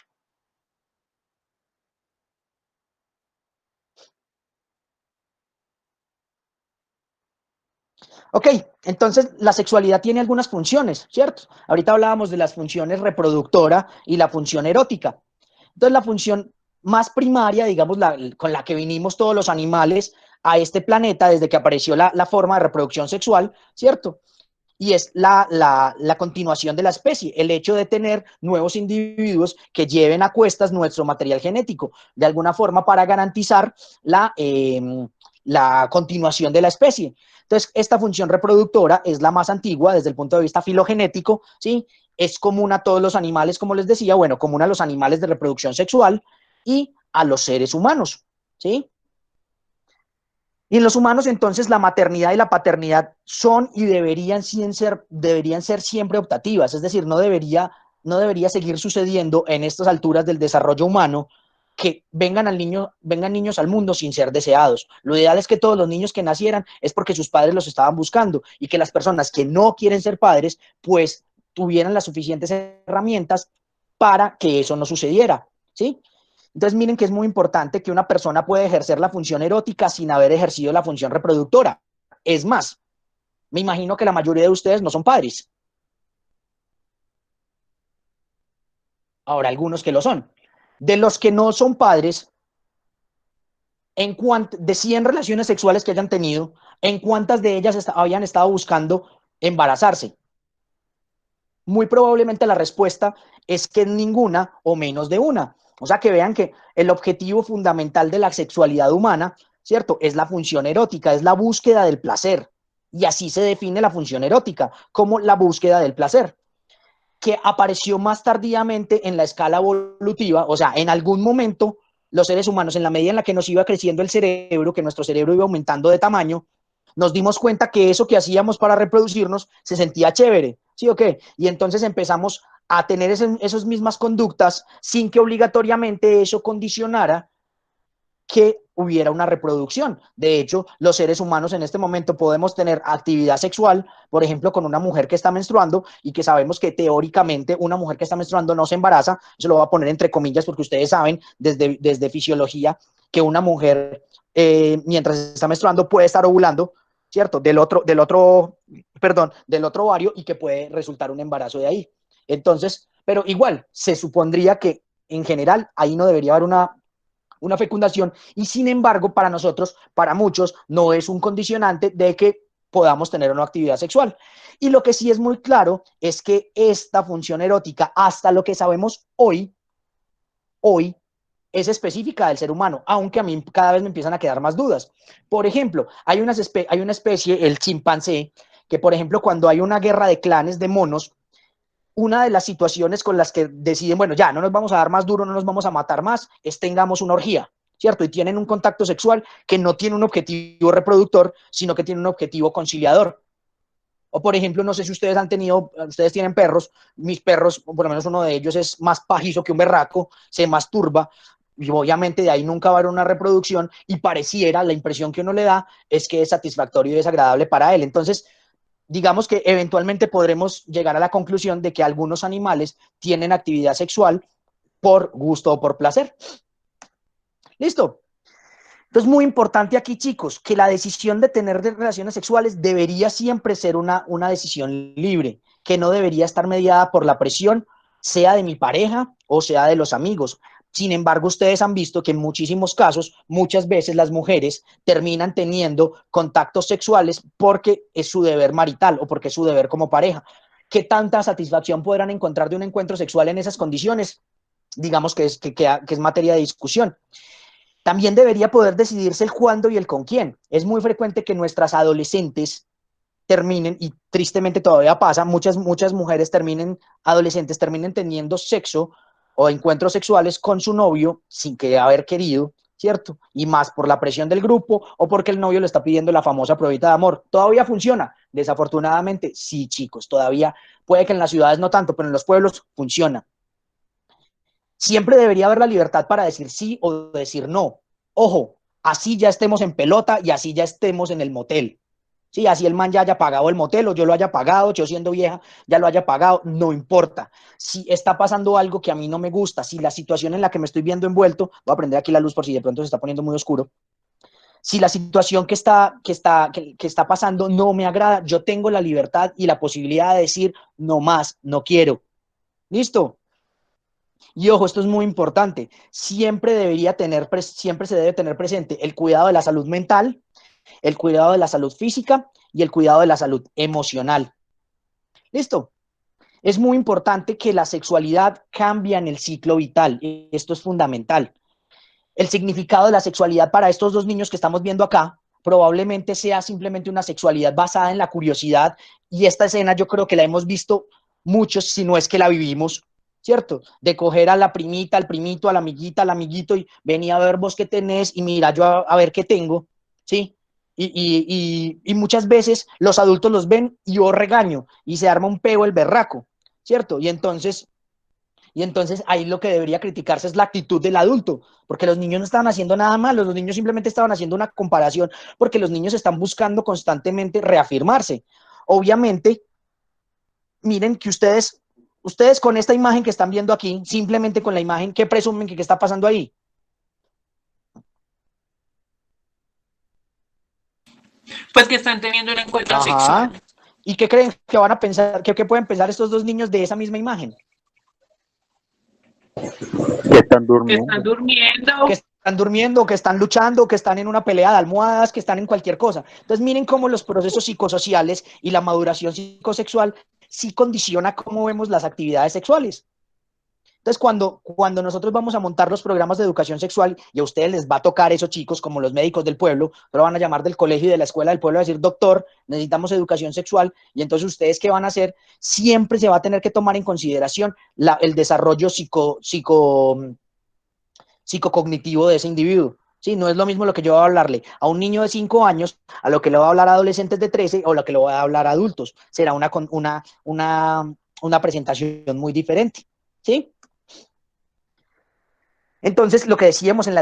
Ok, entonces la sexualidad tiene algunas funciones, ¿cierto? Ahorita hablábamos de las funciones reproductora y la función erótica. Entonces la función más primaria, digamos, con la que vinimos todos los animales a este planeta desde que apareció la forma de reproducción sexual, ¿cierto? Y es la continuación de la especie, el hecho de tener nuevos individuos que lleven a cuestas nuestro material genético, de alguna forma para garantizar la continuación de la especie. Entonces, esta función reproductora es la más antigua desde el punto de vista filogenético, ¿sí? Es común a todos los animales, como les decía, bueno, común a los animales de reproducción sexual y a los seres humanos, ¿sí? Y en los humanos, entonces, la maternidad y la paternidad son y deberían ser siempre optativas, es decir, no debería seguir sucediendo en estas alturas del desarrollo humano que vengan niños al mundo sin ser deseados. Lo ideal es que todos los niños que nacieran es porque sus padres los estaban buscando y que las personas que no quieren ser padres, pues tuvieran las suficientes herramientas para que eso no sucediera, ¿sí? Entonces miren que es muy importante que una persona puede ejercer la función erótica sin haber ejercido la función reproductora. Es más, me imagino que la mayoría de ustedes no son padres. Ahora, algunos que lo son. De los que no son padres, de 100 relaciones sexuales que hayan tenido, ¿en cuántas de ellas habían estado buscando embarazarse? Muy probablemente la respuesta es que en ninguna o menos de una. O sea, que vean que el objetivo fundamental de la sexualidad humana, ¿cierto? Es la función erótica, es la búsqueda del placer. Y así se define la función erótica, como la búsqueda del placer, que apareció más tardíamente en la escala evolutiva. O sea, en algún momento los seres humanos, en la medida en la que nos iba creciendo el cerebro, que nuestro cerebro iba aumentando de tamaño, nos dimos cuenta que eso que hacíamos para reproducirnos se sentía chévere, ¿sí o qué? Y entonces empezamos a tener esas mismas conductas sin que obligatoriamente eso condicionara que hubiera una reproducción. De hecho, los seres humanos en este momento podemos tener actividad sexual, por ejemplo, con una mujer que está menstruando, y que sabemos que teóricamente una mujer que está menstruando no se embaraza. Eso lo voy a poner entre comillas porque ustedes saben desde fisiología que una mujer mientras está menstruando puede estar ovulando, ¿cierto? Del otro ovario, y que puede resultar un embarazo de ahí. Entonces, pero igual, se supondría que en general ahí no debería haber una fecundación, y sin embargo para nosotros, para muchos, no es un condicionante de que podamos tener una actividad sexual. Y lo que sí es muy claro es que esta función erótica, hasta lo que sabemos hoy, es específica del ser humano, aunque a mí cada vez me empiezan a quedar más dudas. Por ejemplo, hay una especie, el chimpancé, que por ejemplo cuando hay una guerra de clanes de monos, una de las situaciones con las que deciden, bueno, ya no nos vamos a dar más duro, no nos vamos a matar más, es tengamos una orgía, ¿cierto? Y tienen un contacto sexual que no tiene un objetivo reproductor, sino que tiene un objetivo conciliador. O por ejemplo, no sé si ustedes ustedes tienen perros, mis perros, por lo menos uno de ellos es más pajizo que un berraco, se masturba, y obviamente de ahí nunca va a haber una reproducción, y pareciera, la impresión que uno le da es que es satisfactorio y desagradable para él. Entonces, digamos que eventualmente podremos llegar a la conclusión de que algunos animales tienen actividad sexual por gusto o por placer. ¿Listo? Entonces, muy importante aquí, chicos, que la decisión de tener relaciones sexuales debería siempre ser una decisión libre, que no debería estar mediada por la presión, sea de mi pareja o sea de los amigos. Sin embargo, ustedes han visto que en muchísimos casos, muchas veces las mujeres terminan teniendo contactos sexuales porque es su deber marital o porque es su deber como pareja. ¿Qué tanta satisfacción podrán encontrar de un encuentro sexual en esas condiciones? Digamos que es materia de discusión. También debería poder decidirse el cuándo y el con quién. Es muy frecuente que nuestras adolescentes terminen, y tristemente todavía pasa, muchas mujeres adolescentes terminen teniendo sexo o encuentros sexuales con su novio sin que haber querido, ¿cierto? Y más por la presión del grupo o porque el novio le está pidiendo la famosa pruebita de amor. ¿Todavía funciona? Desafortunadamente, sí, chicos, todavía puede que en las ciudades no tanto, pero en los pueblos funciona. Siempre debería haber la libertad para decir sí o decir no. Ojo, así ya estemos en pelota y así ya estemos en el motel. Sí, así el man ya haya pagado el motel o yo lo haya pagado, yo siendo vieja ya lo haya pagado, no importa. Si está pasando algo que a mí no me gusta, si la situación en la que me estoy viendo envuelto, voy a prender aquí la luz por si de pronto se está poniendo muy oscuro, si la situación que está pasando no me agrada, yo tengo la libertad y la posibilidad de decir no más, no quiero. ¿Listo? Y ojo, esto es muy importante, siempre se debe tener presente el cuidado de la salud mental, el cuidado de la salud física y el cuidado de la salud emocional. ¿Listo? Es muy importante que la sexualidad cambie en el ciclo vital. Esto es fundamental. El significado de la sexualidad para estos dos niños que estamos viendo acá probablemente sea simplemente una sexualidad basada en la curiosidad, y esta escena yo creo que la hemos visto muchos, si no es que la vivimos, ¿cierto? De coger a la primita, al primito, a la amiguita, al amiguito, y venía a ver vos qué tenés y mira yo a ver qué tengo, ¿sí? Y muchas veces los adultos los ven y yo regaño y se arma un peo el berraco, ¿cierto? Y entonces ahí lo que debería criticarse es la actitud del adulto, porque los niños no estaban haciendo nada malo, los niños simplemente estaban haciendo una comparación, porque los niños están buscando constantemente reafirmarse. Obviamente, miren que ustedes con esta imagen que están viendo aquí, simplemente con la imagen, ¿qué presumen que está pasando ahí? Pues que están teniendo un encuentro sexual. ¿Y qué creen que van a pensar, qué pueden pensar estos dos niños de esa misma imagen? Que están durmiendo. Que están durmiendo. Que están durmiendo, que están luchando, que están en una pelea de almohadas, que están en cualquier cosa. Entonces miren cómo los procesos psicosociales y la maduración psicosexual sí condiciona cómo vemos las actividades sexuales. Entonces, cuando nosotros vamos a montar los programas de educación sexual, y a ustedes les va a tocar esos chicos, como los médicos del pueblo, pero van a llamar del colegio y de la escuela del pueblo a decir, doctor, necesitamos educación sexual, y entonces ustedes, ¿qué van a hacer? Siempre se va a tener que tomar en consideración el desarrollo psicocognitivo de ese individuo. Sí, no es lo mismo lo que yo voy a hablarle a un niño de 5 años, a lo que le voy a hablar a adolescentes de 13 o lo que le voy a hablar a adultos. Será una presentación muy diferente. ¿Sí? Entonces, lo que decíamos, en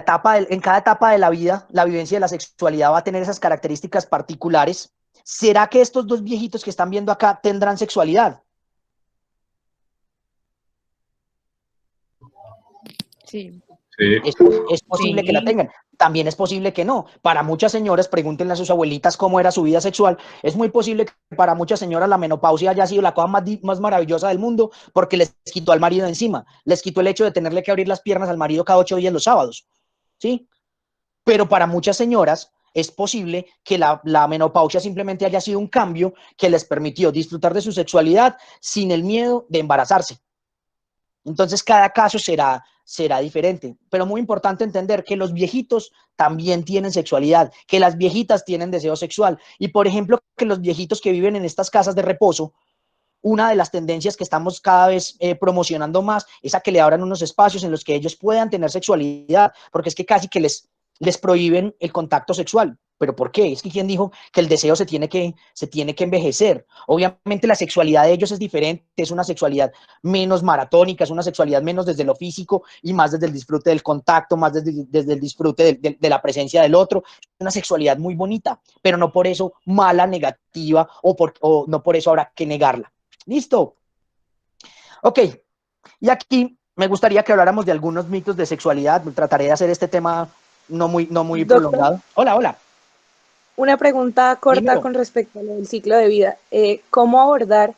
cada etapa de la vida, la vivencia de la sexualidad va a tener esas características particulares. ¿Será que estos dos viejitos que están viendo acá tendrán sexualidad? Sí. Es posible que la tengan. También es posible que no. Para muchas señoras, pregúntenle a sus abuelitas cómo era su vida sexual. Es muy posible que para muchas señoras la menopausia haya sido la cosa más maravillosa del mundo porque les quitó al marido encima. Les quitó el hecho de tenerle que abrir las piernas al marido cada 8 días los sábados. ¿Sí? Pero para muchas señoras es posible que la menopausia simplemente haya sido un cambio que les permitió disfrutar de su sexualidad sin el miedo de embarazarse. Entonces, cada caso será diferente, pero muy importante entender que los viejitos también tienen sexualidad, que las viejitas tienen deseo sexual, y por ejemplo, que los viejitos que viven en estas casas de reposo, una de las tendencias que estamos cada vez promocionando más es a que le abran unos espacios en los que ellos puedan tener sexualidad, porque es que casi que les prohíben el contacto sexual. ¿Pero por qué? Es que ¿quién dijo que el deseo se tiene que envejecer? Obviamente la sexualidad de ellos es diferente, es una sexualidad menos maratónica, es una sexualidad menos desde lo físico y más desde el disfrute del contacto, más desde el disfrute de la presencia del otro. Es una sexualidad muy bonita, pero no por eso mala, negativa, o no por eso habrá que negarla. ¿Listo? Ok, y aquí me gustaría que habláramos de algunos mitos de sexualidad. Trataré de hacer este tema no muy prolongado. Hola. Una pregunta corta. Dímelo. Con respecto al ciclo de vida. ¿Cómo abordar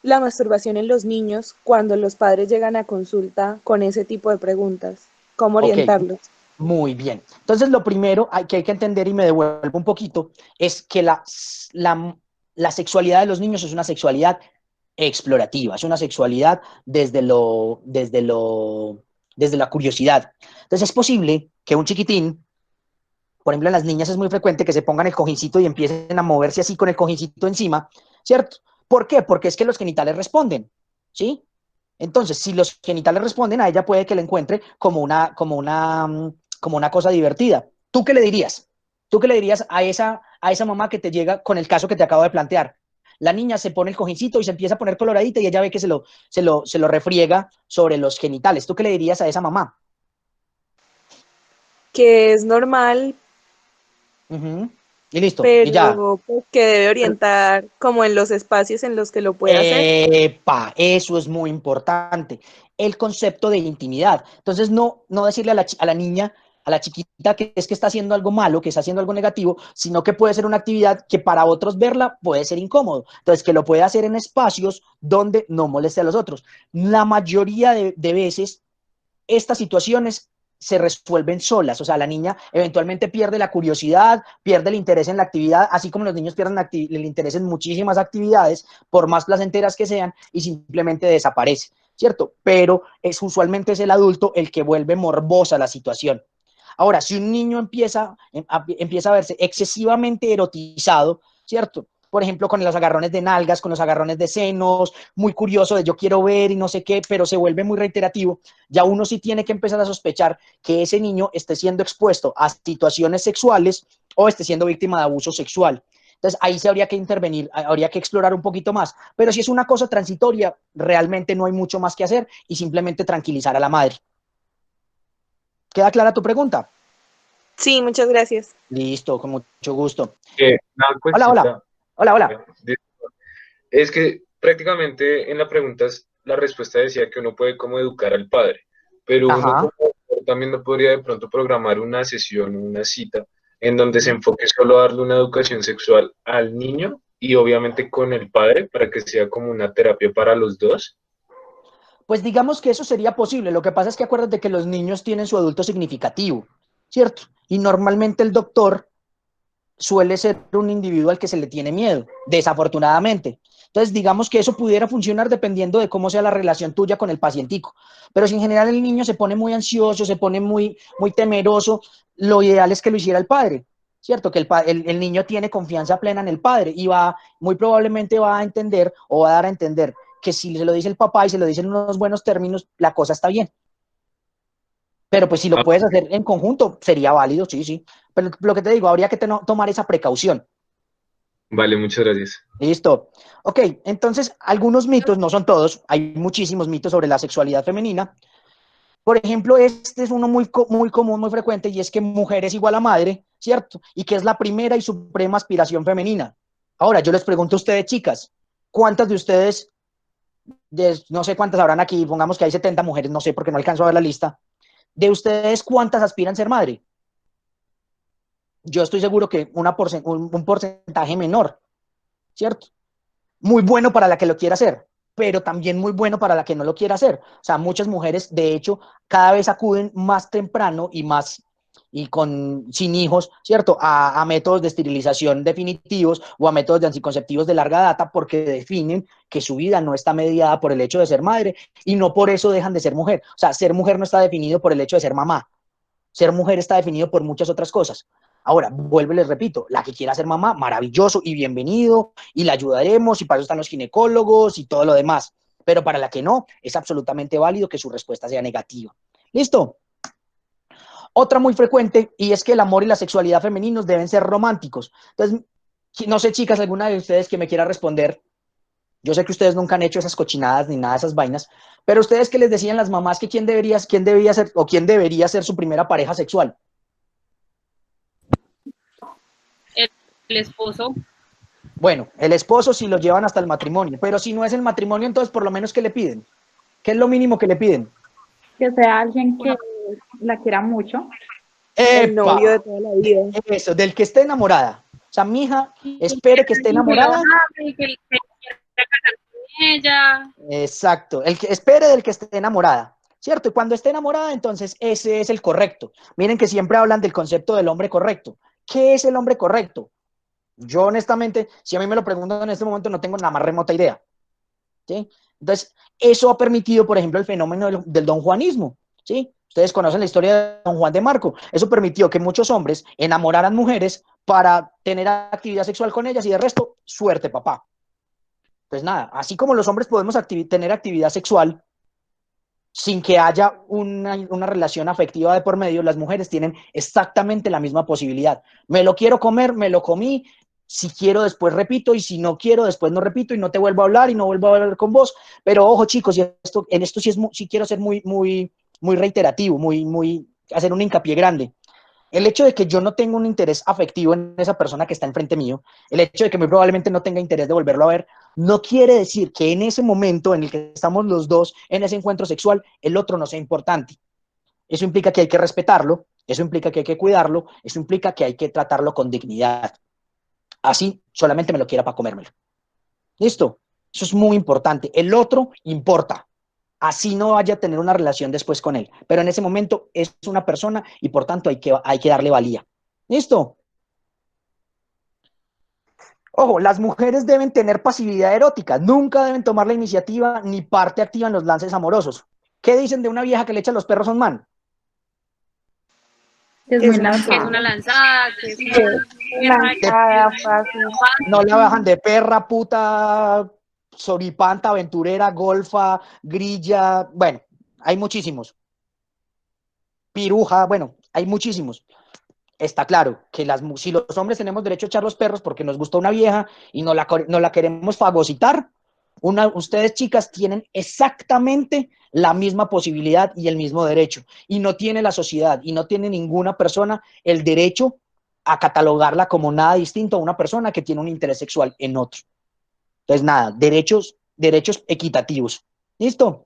la masturbación en los niños cuando los padres llegan a consulta con ese tipo de preguntas? ¿Cómo orientarlos? Okay. Muy bien. Entonces, lo primero que hay que entender, y me devuelvo un poquito, es que la sexualidad de los niños es una sexualidad explorativa, es una sexualidad desde la curiosidad. Entonces, es posible que un chiquitín, por ejemplo, en las niñas es muy frecuente que se pongan el cojincito y empiecen a moverse así con el cojincito encima, ¿cierto? ¿Por qué? Porque es que los genitales responden, ¿sí? Entonces, si los genitales responden, a ella puede que le encuentre como una cosa divertida. ¿Tú qué le dirías? ¿Tú qué le dirías a esa mamá que te llega con el caso que te acabo de plantear? La niña se pone el cojincito y se empieza a poner coloradita y ella ve que se lo refriega sobre los genitales. ¿Tú qué le dirías a esa mamá? Que es normal. Y listo. Pero y ya. Pues, que debe orientar como en los espacios en los que lo puede hacer. Eso es muy importante. El concepto de intimidad. Entonces, no decirle a la niña, a la chiquita, que es que está haciendo algo malo, que está haciendo algo negativo, sino que puede ser una actividad que para otros verla puede ser incómodo. Entonces, que lo puede hacer en espacios donde no moleste a los otros. La mayoría de veces, estas situaciones se resuelven solas, o sea, la niña eventualmente pierde la curiosidad, pierde el interés en la actividad, así como los niños pierden el interés en muchísimas actividades, por más placenteras que sean, y simplemente desaparece, ¿cierto? Pero usualmente es el adulto el que vuelve morbosa la situación. Ahora, si un niño empieza a verse excesivamente erotizado, ¿cierto? Por ejemplo, con los agarrones de nalgas, con los agarrones de senos, muy curioso de yo quiero ver y no sé qué, pero se vuelve muy reiterativo, ya uno sí tiene que empezar a sospechar que ese niño esté siendo expuesto a situaciones sexuales o esté siendo víctima de abuso sexual. Entonces, ahí se habría que intervenir, habría que explorar un poquito más. Pero si es una cosa transitoria, realmente no hay mucho más que hacer y simplemente tranquilizar a la madre. ¿Queda clara tu pregunta? Sí, muchas gracias. Listo, con mucho gusto. Hola. Es que prácticamente en la pregunta la respuesta decía que uno puede como educar al padre, pero uno también no podría de pronto programar una sesión, una cita, en donde se enfoque solo a darle una educación sexual al niño y obviamente con el padre para que sea como una terapia para los dos. Pues digamos que eso sería posible. Lo que pasa es que acuérdate que los niños tienen su adulto significativo, ¿cierto? Y normalmente el doctor suele ser un individuo al que se le tiene miedo, desafortunadamente. Entonces, digamos que eso pudiera funcionar dependiendo de cómo sea la relación tuya con el pacientico. Pero si en general el niño se pone muy ansioso, se pone muy temeroso, lo ideal es que lo hiciera el padre, ¿cierto? Que el niño tiene confianza plena en el padre y muy probablemente va a entender o va a dar a entender que si se lo dice el papá y se lo dice en unos buenos términos, la cosa está bien. Pero pues si lo puedes hacer en conjunto, sería válido, sí, sí. Pero lo que te digo, habría que tomar esa precaución. Vale, muchas gracias. Listo. Ok, entonces algunos mitos, no son todos, hay muchísimos mitos sobre la sexualidad femenina. Por ejemplo, este es uno muy común, muy frecuente, y es que mujer es igual a madre, ¿cierto? Y que es la primera y suprema aspiración femenina. Ahora, yo les pregunto a ustedes, chicas, ¿cuántas de ustedes, no sé cuántas habrán aquí, pongamos que hay 70 mujeres, no sé porque no alcanzo a ver la lista, de ustedes cuántas aspiran a ser madre? Yo estoy seguro que un porcentaje menor, ¿cierto? Muy bueno para la que lo quiera hacer, pero también muy bueno para la que no lo quiera hacer. O sea, muchas mujeres, de hecho, cada vez acuden más temprano sin hijos, ¿cierto? A métodos de esterilización definitivos o a métodos de anticonceptivos de larga data porque definen que su vida no está mediada por el hecho de ser madre y no por eso dejan de ser mujer. O sea, ser mujer no está definido por el hecho de ser mamá. Ser mujer está definido por muchas otras cosas. Ahora, vuelvo y les repito, la que quiera ser mamá, maravilloso y bienvenido, y la ayudaremos, y para eso están los ginecólogos y todo lo demás. Pero para la que no, es absolutamente válido que su respuesta sea negativa. ¿Listo? Otra muy frecuente, y es que el amor y la sexualidad femeninos deben ser románticos. Entonces, no sé, chicas, alguna de ustedes que me quiera responder. Yo sé que ustedes nunca han hecho esas cochinadas ni nada de esas vainas, pero ustedes que les decían las mamás que quién debería ser o quién debería ser su primera pareja sexual. El esposo. Bueno, el esposo si lo llevan hasta el matrimonio, pero si no es el matrimonio, entonces por lo menos ¿qué le piden? ¿Qué es lo mínimo que le piden? Que sea alguien que la quiera mucho. El novio de toda la vida. Eso, del que esté enamorada. O sea, mi hija, espere que esté enamorada. Que casar con ella. Exacto, el que espere del que esté enamorada, ¿cierto? Y cuando esté enamorada, entonces ese es el correcto. Miren que siempre hablan del concepto del hombre correcto. ¿Qué es el hombre correcto? Yo honestamente, si a mí me lo preguntan en este momento, no tengo la más remota idea, ¿sí? Entonces, eso ha permitido, por ejemplo, el fenómeno del don Juanismo, ¿sí? Ustedes conocen la historia de don Juan de Marco. Eso permitió que muchos hombres enamoraran mujeres para tener actividad sexual con ellas y de resto, suerte, papá. Pues nada, así como los hombres podemos tener actividad sexual sin que haya una relación afectiva de por medio, las mujeres tienen exactamente la misma posibilidad. Me lo quiero comer, me lo comí, si quiero después repito y si no quiero después no repito y no te vuelvo a hablar y no vuelvo a hablar con vos. Pero ojo chicos, en esto sí quiero ser muy reiterativo, hacer un hincapié grande. El hecho de que yo no tenga un interés afectivo en esa persona que está enfrente mío, el hecho de que muy probablemente no tenga interés de volverlo a ver, no quiere decir que en ese momento en el que estamos los dos en ese encuentro sexual, el otro no sea importante. Eso implica que hay que respetarlo, eso implica que hay que cuidarlo, eso implica que hay que tratarlo con dignidad. Así solamente me lo quiera para comérmelo. ¿Listo? Eso es muy importante. El otro importa. Así no vaya a tener una relación después con él. Pero en ese momento es una persona y por tanto hay que darle valía. ¿Listo? Ojo, las mujeres deben tener pasividad erótica. Nunca deben tomar la iniciativa ni parte activa en los lances amorosos. ¿Qué dicen de una vieja que le echa los perros a un man? Es muy lanzada. Que es una lanzada, que es Lanzada, fácil. No la bajan de perra, puta, soripanta, aventurera, golfa, grilla, bueno, hay muchísimos. Piruja, bueno, hay muchísimos. Está claro que si los hombres tenemos derecho a echar los perros porque nos gusta una vieja y no la queremos fagocitar, ustedes chicas tienen exactamente la misma posibilidad y el mismo derecho. Y no tiene la sociedad y no tiene ninguna persona el derecho a catalogarla como nada distinto a una persona que tiene un interés sexual en otro. Entonces, nada, derechos equitativos. ¿Listo?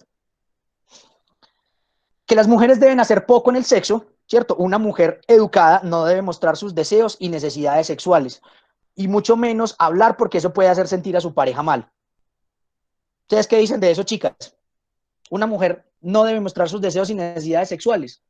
Que las mujeres deben hacer poco en el sexo, ¿cierto? Una mujer educada no debe mostrar sus deseos y necesidades sexuales, y mucho menos hablar porque eso puede hacer sentir a su pareja mal. ¿Ustedes qué dicen de eso, chicas? Una mujer no debe mostrar sus deseos y necesidades sexuales.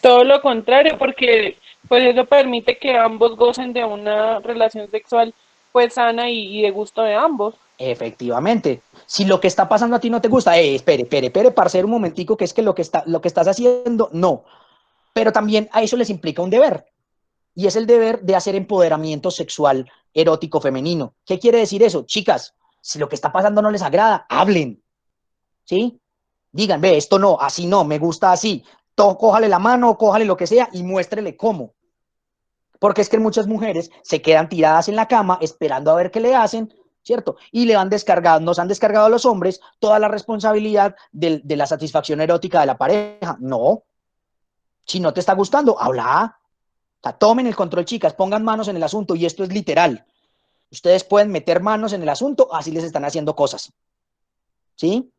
Todo lo contrario, porque pues eso permite que ambos gocen de una relación sexual pues sana y de gusto de ambos. Efectivamente. Si lo que está pasando a ti no te gusta, espere, parcero, un momentico, que es que lo que estás haciendo, no. Pero también a eso les implica un deber, y es el deber de hacer empoderamiento sexual erótico femenino. ¿Qué quiere decir eso? Chicas, si lo que está pasando no les agrada, hablen, ¿sí? Digan, ve, esto no, así no, me gusta así. Cójale la mano, cójale lo que sea y muéstrele cómo. Porque es que muchas mujeres se quedan tiradas en la cama esperando a ver qué le hacen, ¿cierto? Y nos han descargado a los hombres toda la responsabilidad de la satisfacción erótica de la pareja. No. Si no te está gustando, habla. O sea, tomen el control, chicas, pongan manos en el asunto, y esto es literal. Ustedes pueden meter manos en el asunto, así les están haciendo cosas. ¿Sí?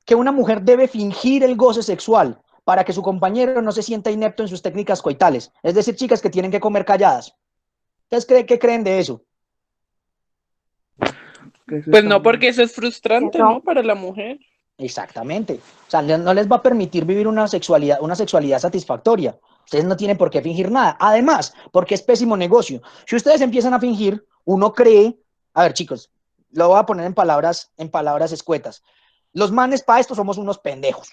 Que una mujer debe fingir el goce sexual para que su compañero no se sienta inepto en sus técnicas coitales. Es decir, chicas que tienen que comer calladas. ¿Ustedes qué creen de eso? Pues no, porque eso es frustrante, ¿no? Para la mujer. Exactamente. O sea, no les va a permitir vivir una sexualidad satisfactoria. Ustedes no tienen por qué fingir nada. Además, porque es pésimo negocio. Si ustedes empiezan a fingir, uno cree... A ver, chicos, lo voy a poner en palabras escuetas. Los manes para esto somos unos pendejos.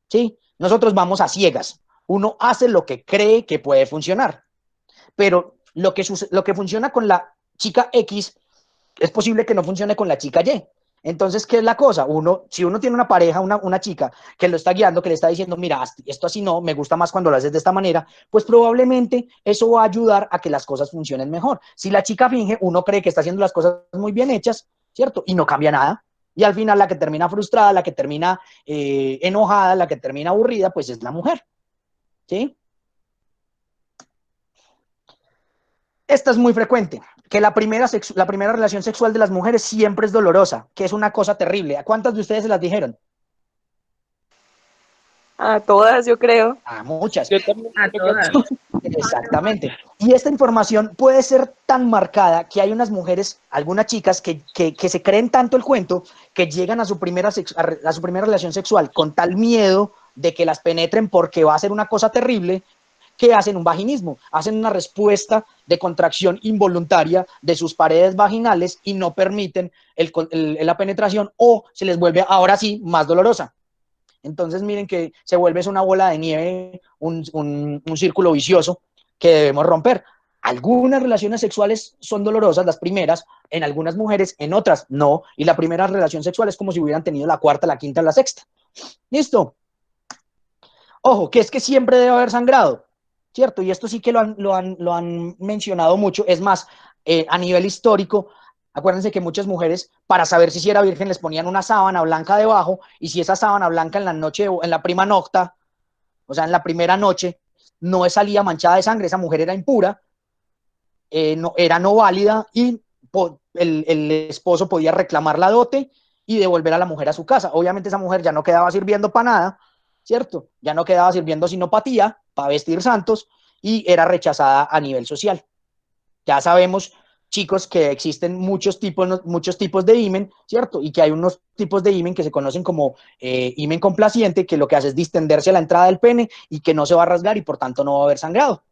¿Sí? Nosotros vamos a ciegas. Uno hace lo que cree que puede funcionar. Pero lo que funciona con la chica X es posible que no funcione con la chica Y. Entonces, ¿qué es la cosa? Si uno tiene una pareja, una chica que lo está guiando, que le está diciendo, mira, esto así no, me gusta más cuando lo haces de esta manera, pues probablemente eso va a ayudar a que las cosas funcionen mejor. Si la chica finge, uno cree que está haciendo las cosas muy bien hechas, ¿cierto? Y no cambia nada. Y al final la que termina frustrada, la que termina enojada, la que termina aburrida, pues es la mujer. ¿Sí? Esta es muy frecuente, que la primera relación sexual de las mujeres siempre es dolorosa, que es una cosa terrible. ¿A cuántas de ustedes se las dijeron? A todas, yo creo. A muchas. Yo también. A todas. Exactamente. Y esta información puede ser tan marcada que hay unas mujeres, algunas chicas, que se creen tanto el cuento que llegan a su primera relación sexual con tal miedo de que las penetren porque va a ser una cosa terrible, que hacen un vaginismo, hacen una respuesta de contracción involuntaria de sus paredes vaginales y no permiten la penetración, o se les vuelve ahora sí más dolorosa. Entonces miren que se vuelve una bola de nieve, un círculo vicioso que debemos romper. Algunas relaciones sexuales son dolorosas, las primeras, en algunas mujeres, en otras no, y la primera relación sexual es como si hubieran tenido la cuarta, la quinta, la sexta. ¿Listo? Ojo, que es que siempre debe haber sangrado, ¿cierto? Y esto sí que lo han mencionado mucho. Es más, a nivel histórico, acuérdense que muchas mujeres, para saber si era virgen, les ponían una sábana blanca debajo, y si esa sábana blanca en la noche, en la prima nocta, o sea, en la primera noche, no salía manchada de sangre, esa mujer era impura, era no válida, y el esposo podía reclamar la dote y devolver a la mujer a su casa. Obviamente esa mujer ya no quedaba sirviendo para nada, ¿cierto? Ya no quedaba sirviendo sino para tía, para vestir santos, y era rechazada a nivel social. Ya sabemos, chicos, que existen muchos tipos de himen, ¿cierto? Y que hay unos tipos de himen que se conocen como himen complaciente, que lo que hace es distenderse a la entrada del pene y que no se va a rasgar y por tanto no va a haber sangrado.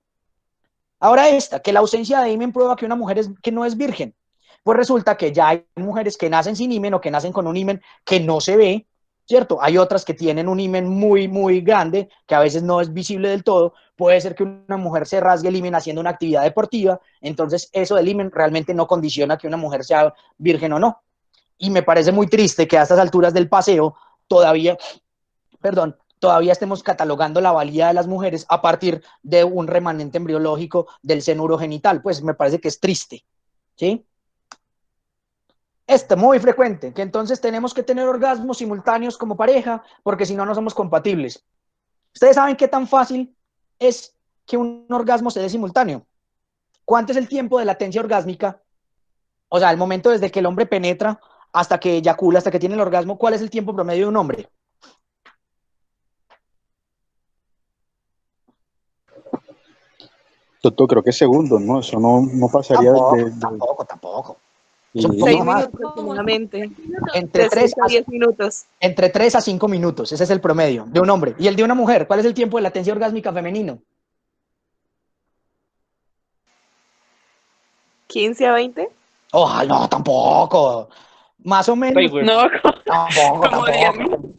Ahora que la ausencia de himen prueba que una mujer que no es virgen. Pues resulta que ya hay mujeres que nacen sin himen o que nacen con un himen que no se ve, ¿cierto? Hay otras que tienen un himen muy, muy grande, que a veces no es visible del todo. Puede ser que una mujer se rasgue el himen haciendo una actividad deportiva, entonces eso del himen realmente no condiciona que una mujer sea virgen o no. Y me parece muy triste que a estas alturas del paseo todavía estemos catalogando la valía de las mujeres a partir de un remanente embriológico del seno urogenital. Pues me parece que es triste, ¿sí? Muy frecuente, que entonces tenemos que tener orgasmos simultáneos como pareja, porque si no, no somos compatibles. ¿Ustedes saben qué tan fácil es que un orgasmo se dé simultáneo? ¿Cuánto es el tiempo de latencia orgásmica? O sea, el momento desde que el hombre penetra hasta que eyacula, hasta que tiene el orgasmo, ¿cuál es el tiempo promedio de un hombre? Doctor, creo que es segundos, ¿no? Eso no pasaría Tampoco. Es un poco más. Aproximadamente. Entre 3 a 10 minutos. Entre 3 a 5 minutos, ese es el promedio de un hombre. ¿Y el de una mujer? ¿Cuál es el tiempo de latencia orgásmica femenino? 15 a 20. ¡Oh, no, tampoco! Más o menos. No,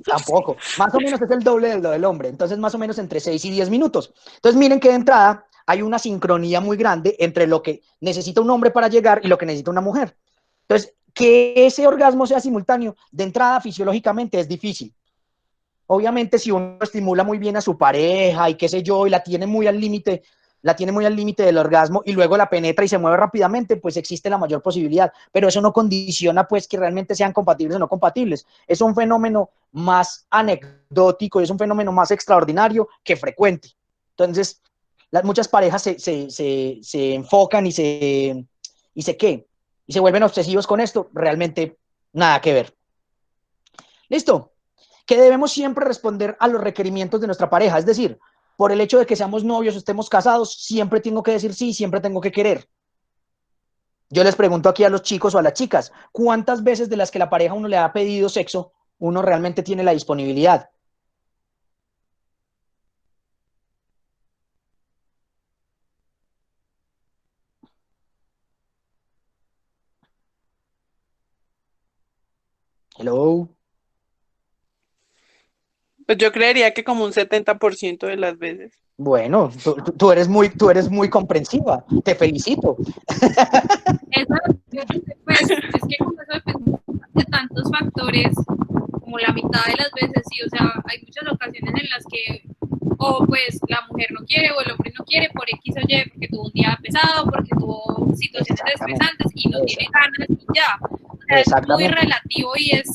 Tampoco. Más o menos es el doble de lo del hombre. Entonces, más o menos entre 6 y 10 minutos. Entonces, miren que de entrada hay una sincronía muy grande entre lo que necesita un hombre para llegar y lo que necesita una mujer. Entonces, que ese orgasmo sea simultáneo, de entrada fisiológicamente es difícil. Obviamente, si uno estimula muy bien a su pareja y qué sé yo, y la tiene muy al límite del orgasmo y luego la penetra y se mueve rápidamente, pues existe la mayor posibilidad, pero eso no condiciona pues que realmente sean compatibles o no compatibles. Es un fenómeno más anecdótico, es un fenómeno más extraordinario que frecuente. Entonces, muchas parejas se enfocan y se vuelven obsesivos con esto, realmente nada que ver. ¿Listo? Que debemos siempre responder a los requerimientos de nuestra pareja, es decir, por el hecho de que seamos novios o estemos casados, siempre tengo que decir sí, siempre tengo que querer. Yo les pregunto aquí a los chicos o a las chicas, ¿cuántas veces de las que la pareja uno le ha pedido sexo, uno realmente tiene la disponibilidad? Hello. Pues yo creería que como un 70% de las veces. Bueno, tú eres muy comprensiva. Te felicito. Eso, pues, es que como eso depende de tantos factores, como la mitad de las veces, sí, o sea, hay muchas ocasiones en las que o pues la mujer no quiere o el hombre no quiere por X o Y, porque tuvo un día pesado, porque tuvo situaciones estresantes y no tiene ganas y ya. O sea, es muy relativo y es...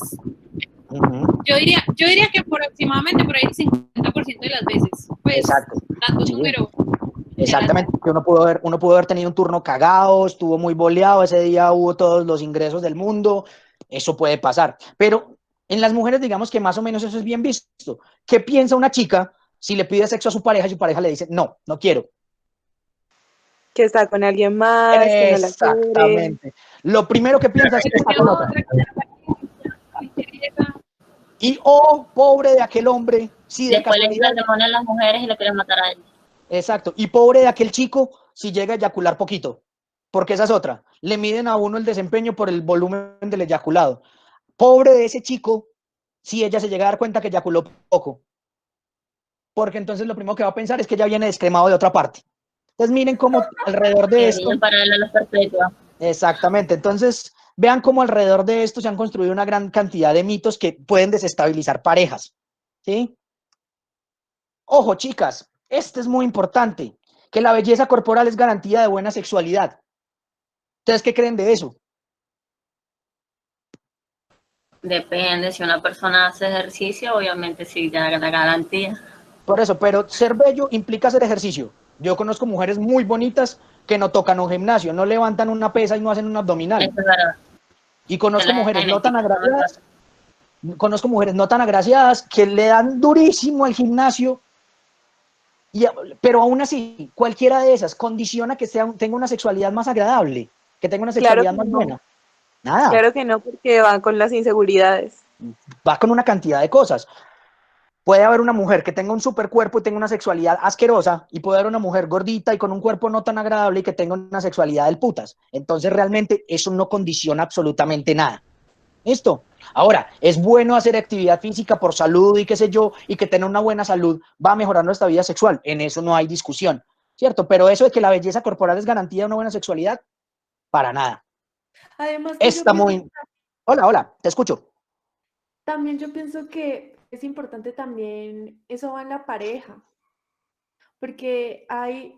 Yo diría que aproximadamente por ahí el 50% de las veces. Pues, dando un número. Exactamente, que uno pudo haber tenido un turno cagado, estuvo muy boleado, ese día hubo todos los ingresos del mundo, eso puede pasar. Pero en las mujeres, digamos que más o menos eso es bien visto. ¿Qué piensa una chica si le pide sexo a su pareja y su pareja le dice, no, no quiero? Que está con alguien más, que no la quiere. Exactamente. Lo primero que piensa es que está con otra. Y pobre de aquel hombre, si de Después casualidad... le ponen las mujeres y le quieren matar a él. Exacto. Y pobre de aquel chico si llega a eyacular poquito, porque esa es otra. Le miden a uno el desempeño por el volumen del eyaculado. Pobre de ese chico si ella se llega a dar cuenta que eyaculó poco, porque entonces lo primero que va a pensar es que ya viene descremado de otra parte. Entonces miren cómo alrededor de esto... Exactamente. Entonces vean cómo alrededor de esto se han construido una gran cantidad de mitos que pueden desestabilizar parejas. ¿Sí? Ojo, chicas, este es muy importante, que la belleza corporal es garantía de buena sexualidad. ¿Ustedes qué creen de eso? Depende, si una persona hace ejercicio, obviamente sí da la garantía. Por eso, pero ser bello implica hacer ejercicio. Yo conozco mujeres muy bonitas que no tocan un gimnasio, no levantan una pesa y no hacen un abdominal. Eso es verdad. Y conozco mujeres no tan agraciadas, que le dan durísimo al gimnasio, pero aún así, cualquiera de esas condiciona que tenga una sexualidad más agradable, que tenga una sexualidad más buena. Nada. Claro que no, porque van con las inseguridades. Va con una cantidad de cosas. Puede haber una mujer que tenga un super cuerpo y tenga una sexualidad asquerosa, y puede haber una mujer gordita y con un cuerpo no tan agradable y que tenga una sexualidad del putas. Entonces realmente eso no condiciona absolutamente nada. ¿Listo? Ahora, es bueno hacer actividad física por salud y qué sé yo, y que tener una buena salud va a mejorar nuestra vida sexual. En eso no hay discusión, ¿cierto? Pero eso de que la belleza corporal es garantía de una buena sexualidad, para nada. Además, Está muy... Hola, te escucho. También yo pienso que es importante también, eso va en la pareja, porque hay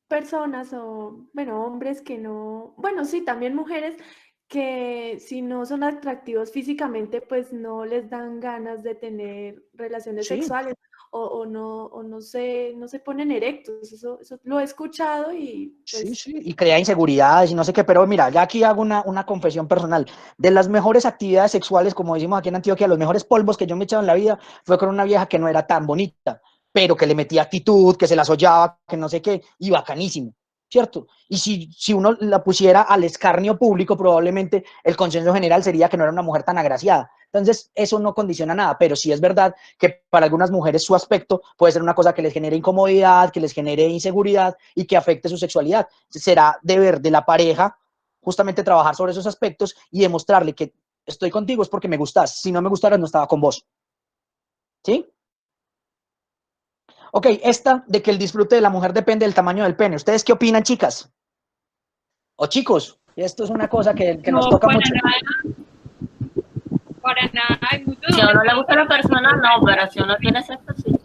personas o, bueno, hombres que no, bueno, sí, también mujeres que si no son atractivos físicamente, pues no les dan ganas de tener relaciones sexuales o no se ponen erectos. Eso lo he escuchado y pues... Sí, y crea inseguridades y no sé qué, pero mira, ya aquí hago una confesión personal. De las mejores actividades sexuales, como decimos aquí en Antioquia, los mejores polvos que yo me he echado en la vida fue con una vieja que no era tan bonita, pero que le metía actitud, que se la sollaba, que no sé qué, y bacanísimo, ¿cierto? Y si uno la pusiera al escarnio público, probablemente el consenso general sería que no era una mujer tan agraciada, Entonces, eso no condiciona nada, pero sí es verdad que para algunas mujeres su aspecto puede ser una cosa que les genere incomodidad, que les genere inseguridad y que afecte su sexualidad. Será deber de la pareja justamente trabajar sobre esos aspectos y demostrarle que estoy contigo es porque me gustas. Si no me gustaras, no estaba con vos. ¿Sí? Ok, esta de que el disfrute de la mujer depende del tamaño del pene. ¿Ustedes qué opinan, chicas? O chicos, esto es una cosa que nos toca para mucho. nada. Para nada. Hay muchos Si a uno hombres le gusta la persona, no, pero si uno tiene sexo, sí.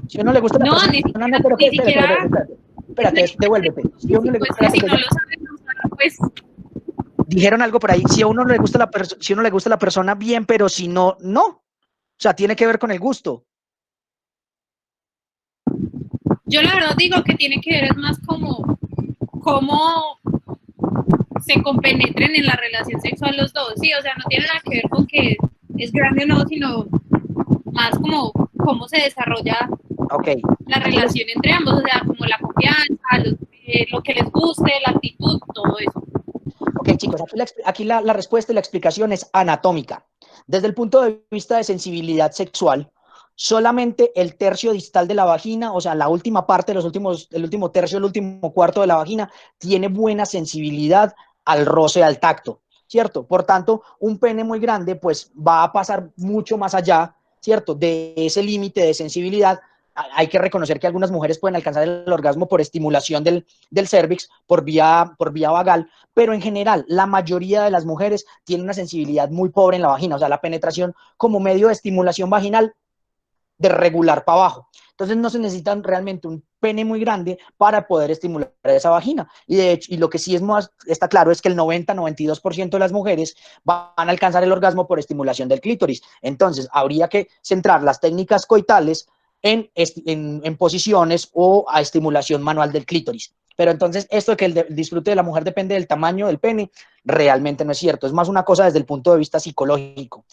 Si a uno le gusta la No, persona, ni siquiera, no, pero ni siquiera. Espérate, devuélvete. Si a uno le Pues gusta, que si no lo sabes usar, pues dijeron algo por ahí, si a uno le gusta si a uno le gusta la persona, bien, pero si no, no. O sea, tiene que ver con el gusto. yo la verdad digo que tiene que ver es más como cómo se compenetren en la relación sexual los dos, sí, o sea, no tiene nada que ver con que es grande o no, sino más como cómo se desarrolla la relación entre ambos, o sea, como la confianza, lo que les guste, la actitud, todo eso. Ok, chicos, aquí la respuesta y la explicación es anatómica. Desde el punto de vista de sensibilidad sexual, solamente el tercio distal de la vagina, o sea, la última parte, el último tercio, el último cuarto de la vagina, tiene buena sensibilidad al roce, al tacto, ¿cierto? Por tanto, un pene muy grande, pues va a pasar mucho más allá, ¿cierto? De ese límite de sensibilidad. Hay que reconocer que algunas mujeres pueden alcanzar el orgasmo por estimulación del cervix, por vía vagal, pero en general, la mayoría de las mujeres tienen una sensibilidad muy pobre en la vagina, o sea, la penetración como medio de estimulación vaginal de regular para abajo. Entonces no se necesita realmente un pene muy grande para poder estimular esa vagina. Y de hecho, y lo que sí es más, está claro es que el 90-92% de las mujeres van a alcanzar el orgasmo por estimulación del clítoris. Entonces habría que centrar las técnicas coitales en posiciones o a estimulación manual del clítoris. Pero entonces esto de que el disfrute de la mujer depende del tamaño del pene, realmente no es cierto. Es más una cosa desde el punto de vista psicológico.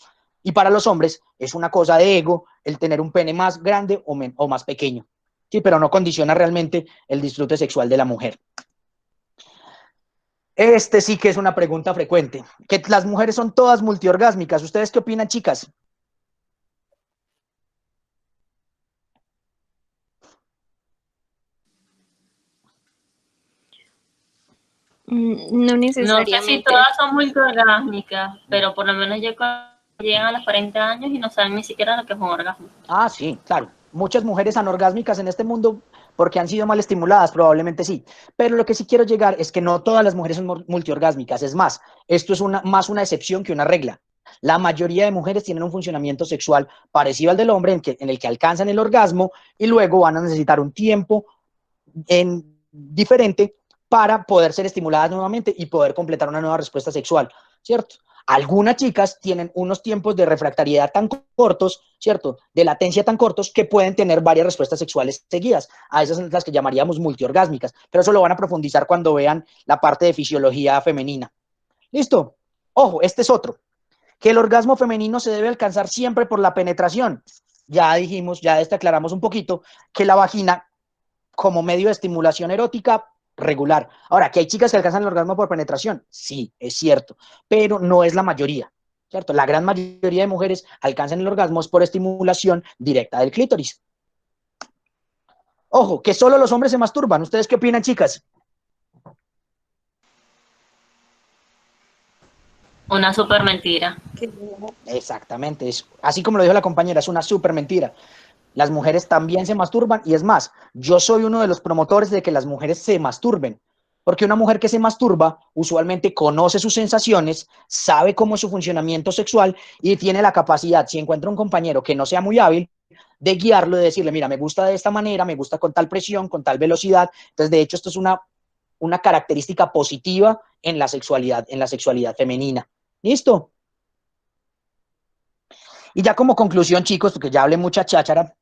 Y para los hombres es una cosa de ego el tener un pene más grande o más pequeño. Sí, pero no condiciona realmente el disfrute sexual de la mujer. Este sí que es una pregunta frecuente. Que las mujeres son todas multiorgásmicas. ¿Ustedes qué opinan, chicas? No necesariamente. No sé si todas son muy orgásmicas, pero por lo menos ya llegan a los 40 años y no saben ni siquiera lo que es un orgasmo. Ah, sí, claro. Muchas mujeres anorgásmicas en este mundo porque han sido mal estimuladas, probablemente sí. Pero lo que sí quiero llegar es que no todas las mujeres son multiorgásmicas. Es más, esto es más una excepción que una regla. La mayoría de mujeres tienen un funcionamiento sexual parecido al del hombre en el que alcanzan el orgasmo y luego van a necesitar un tiempo diferente para poder ser estimuladas nuevamente y poder completar una nueva respuesta sexual, ¿cierto? Algunas chicas tienen unos tiempos de refractariedad tan cortos, ¿cierto? De latencia tan cortos que pueden tener varias respuestas sexuales seguidas. A esas son las que llamaríamos multiorgásmicas, pero eso lo van a profundizar cuando vean la parte de fisiología femenina. ¿Listo? Ojo, este es otro. Que el orgasmo femenino se debe alcanzar siempre por la penetración. Ya dijimos, ya aclaramos un poquito, que la vagina como medio de estimulación erótica regular. Ahora, que hay chicas que alcanzan el orgasmo por penetración, sí, es cierto, pero no es la mayoría, ¿cierto? La gran mayoría de mujeres alcanzan el orgasmo por estimulación directa del clítoris. Ojo, que solo los hombres se masturban. ¿Ustedes qué opinan, chicas? Una súper mentira. Exactamente, así como lo dijo la compañera, es una súper mentira. Las mujeres también se masturban y es más, yo soy uno de los promotores de que las mujeres se masturben, porque una mujer que se masturba usualmente conoce sus sensaciones, sabe cómo es su funcionamiento sexual y tiene la capacidad, si encuentra un compañero que no sea muy hábil, de guiarlo, de decirle, mira, me gusta de esta manera, me gusta con tal presión, con tal velocidad. Entonces, de hecho, esto es una característica positiva en la sexualidad femenina. ¿Listo? Y ya como conclusión, chicos, porque ya hablé mucha cháchara,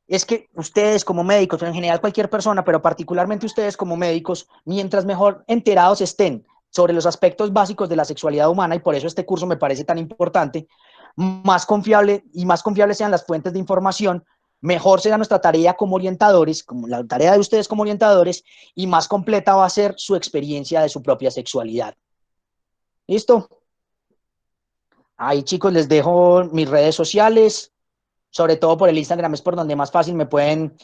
es que ustedes como médicos, en general cualquier persona, pero particularmente ustedes como médicos, mientras mejor enterados estén sobre los aspectos básicos de la sexualidad humana, y por eso este curso me parece tan importante, más confiables sean las fuentes de información, mejor será nuestra tarea como orientadores, como la tarea de ustedes como orientadores, y más completa va a ser su experiencia de su propia sexualidad. ¿Listo? Ahí, chicos, les dejo mis redes sociales, sobre todo por el Instagram, es por donde más fácil me pueden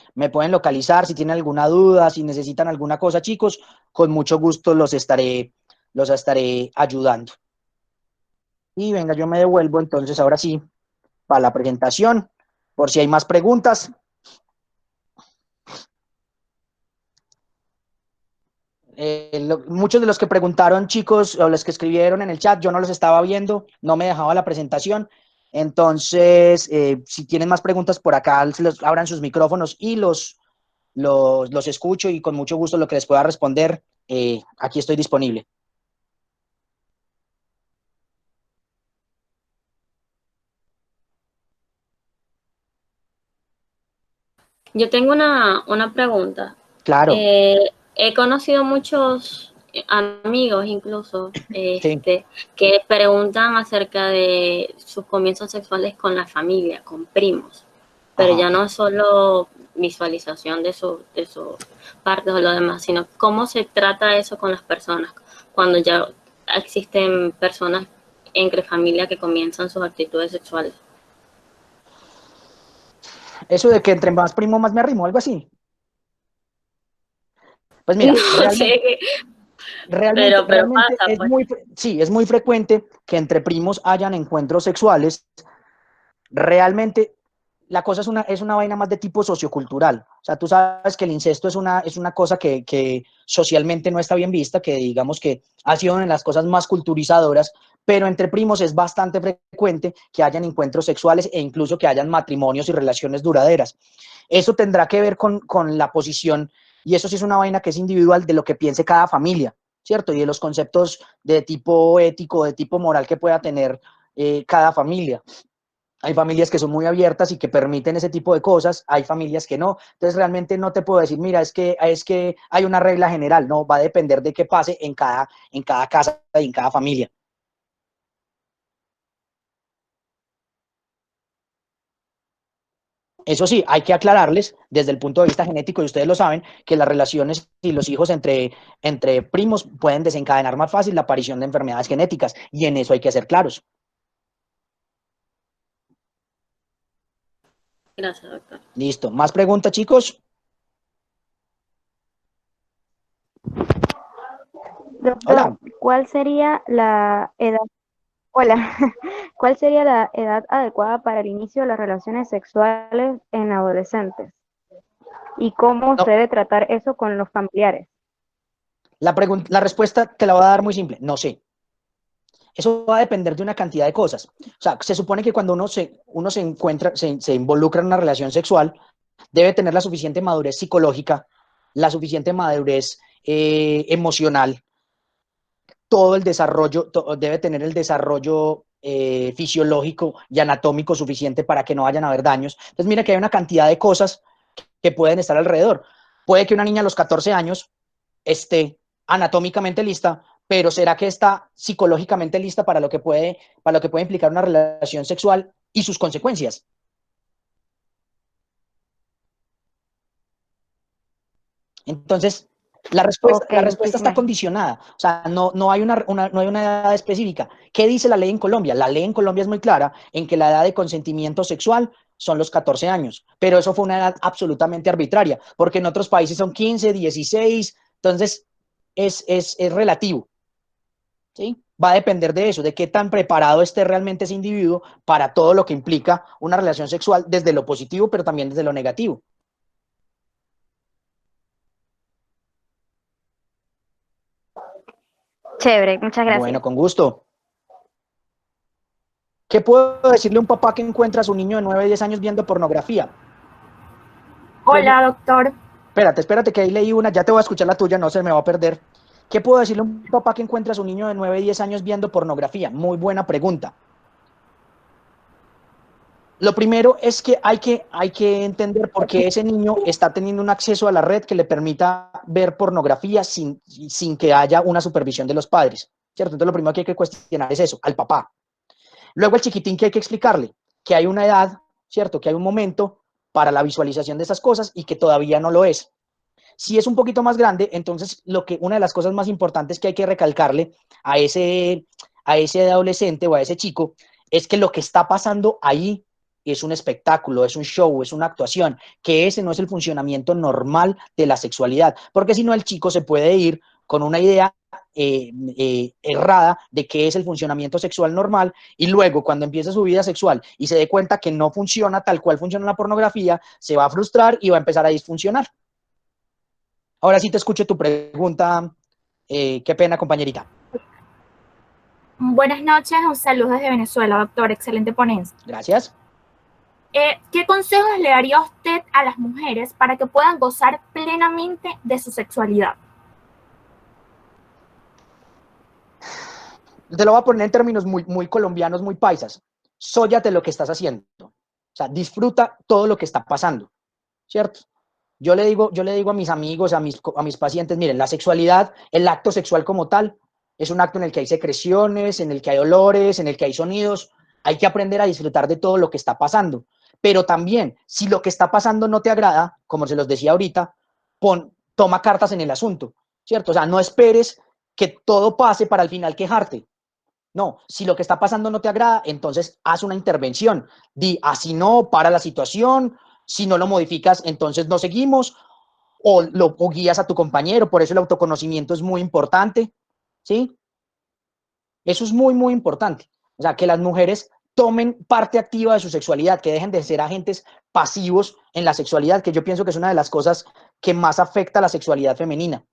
localizar. Si tienen alguna duda, si necesitan alguna cosa, chicos, con mucho gusto los estaré ayudando. Y venga, yo me devuelvo entonces ahora sí para la presentación, por si hay más preguntas. Muchos de los que preguntaron, chicos, o los que escribieron en el chat, yo no los estaba viendo, no me dejaba la presentación. Entonces, si tienen más preguntas por acá, abran sus micrófonos y los escucho y con mucho gusto lo que les pueda responder, aquí estoy disponible. Yo tengo una pregunta. Claro. He conocido muchos amigos incluso que preguntan acerca de sus comienzos sexuales con la familia, con primos, pero ya no es solo visualización de sus partes o lo demás, sino cómo se trata eso con las personas cuando ya existen personas entre familia que comienzan sus actitudes sexuales. Eso de que entre más primo más me arrimo, algo así. Pues mira, no sé, realmente pasa, es pues. es muy frecuente que entre primos hayan encuentros sexuales. Realmente la cosa es una vaina más de tipo sociocultural. O sea, tú sabes que el incesto es una cosa que socialmente no está bien vista, que digamos que ha sido una de las cosas más culturizadoras, pero entre primos es bastante frecuente que hayan encuentros sexuales e incluso que hayan matrimonios y relaciones duraderas. Eso tendrá que ver con la posición, y eso sí es una vaina que es individual de lo que piense cada familia, ¿cierto? Y de los conceptos de tipo ético, de tipo moral que pueda tener cada familia. Hay familias que son muy abiertas y que permiten ese tipo de cosas, hay familias que no. Entonces realmente no te puedo decir, mira, es que hay una regla general, no, va a depender de qué pase en cada casa y en cada familia. Eso sí, hay que aclararles desde el punto de vista genético, y ustedes lo saben, que las relaciones y los hijos entre primos pueden desencadenar más fácil la aparición de enfermedades genéticas, y en eso hay que ser claros. Gracias, doctor. Listo. ¿Más preguntas, chicos? Doctor, Hola. ¿cuál sería la edad? Hola, ¿cuál sería la edad adecuada para el inicio de las relaciones sexuales en adolescentes? ¿Y cómo se debe tratar eso con los familiares? La respuesta te la voy a dar muy simple, no sé. Eso va a depender de una cantidad de cosas. O sea, se supone que cuando uno se encuentra, se involucra en una relación sexual, debe tener la suficiente madurez psicológica, la suficiente madurez emocional, todo el desarrollo, debe tener el desarrollo fisiológico y anatómico suficiente para que no vayan a haber daños. Entonces, mira que hay una cantidad de cosas que pueden estar alrededor. Puede que una niña a los 14 años esté anatómicamente lista, pero ¿será que está psicológicamente lista para lo que puede implicar una relación sexual y sus consecuencias? Entonces, la respuesta está condicionada. O sea, no hay una edad específica. ¿Qué dice la ley en Colombia? La ley en Colombia es muy clara en que la edad de consentimiento sexual son los 14 años, pero eso fue una edad absolutamente arbitraria, porque en otros países son 15, 16, entonces es relativo, ¿sí? Va a depender de eso, de qué tan preparado esté realmente ese individuo para todo lo que implica una relación sexual, desde lo positivo, pero también desde lo negativo. Chévere, muchas gracias. Bueno, con gusto. ¿Qué puedo decirle a un papá que encuentra a su niño de 9, 10 años viendo pornografía? Hola, doctor. Espérate, que ahí leí una, ya te voy a escuchar la tuya, no se me va a perder. ¿Qué puedo decirle a un papá que encuentra a su niño de 9, 10 años viendo pornografía? Muy buena pregunta. Lo primero es que hay que entender por qué ese niño está teniendo un acceso a la red que le permita ver pornografía sin que haya una supervisión de los padres, ¿cierto? Entonces lo primero que hay que cuestionar es eso, al papá. Luego el chiquitín, que hay que explicarle que hay una edad, ¿cierto? Que hay un momento para la visualización de esas cosas y que todavía no lo es. Si es un poquito más grande, entonces una de las cosas más importantes que hay que recalcarle a ese adolescente o a ese chico es que lo que está pasando ahí es un espectáculo, es un show, es una actuación, que ese no es el funcionamiento normal de la sexualidad, porque si no el chico se puede ir con una idea errada de qué es el funcionamiento sexual normal, y luego cuando empieza su vida sexual y se dé cuenta que no funciona tal cual funciona la pornografía, se va a frustrar y va a empezar a disfuncionar. Ahora sí te escucho tu pregunta. Qué pena, compañerita. Buenas noches, un saludo desde Venezuela, doctor, excelente ponencia. Gracias. ¿Qué consejos le daría usted a las mujeres para que puedan gozar plenamente de su sexualidad? Te lo voy a poner en términos muy colombianos, muy paisas. Sóyate lo que estás haciendo. O sea, disfruta todo lo que está pasando, ¿cierto? Yo le digo a mis amigos, a mis pacientes, miren, la sexualidad, el acto sexual como tal, es un acto en el que hay secreciones, en el que hay olores, en el que hay sonidos. Hay que aprender a disfrutar de todo lo que está pasando. Pero también, si lo que está pasando no te agrada, como se los decía ahorita, toma cartas en el asunto, ¿cierto? O sea, no esperes que todo pase para al final quejarte. No, si lo que está pasando no te agrada, entonces haz una intervención. Di, así no, para la situación. Si no lo modificas, entonces no seguimos. O guías a tu compañero. Por eso el autoconocimiento es muy importante. ¿Sí? Eso es muy importante. O sea, que las mujeres tomen parte activa de su sexualidad, que dejen de ser agentes pasivos en la sexualidad, que yo pienso que es una de las cosas que más afecta a la sexualidad femenina.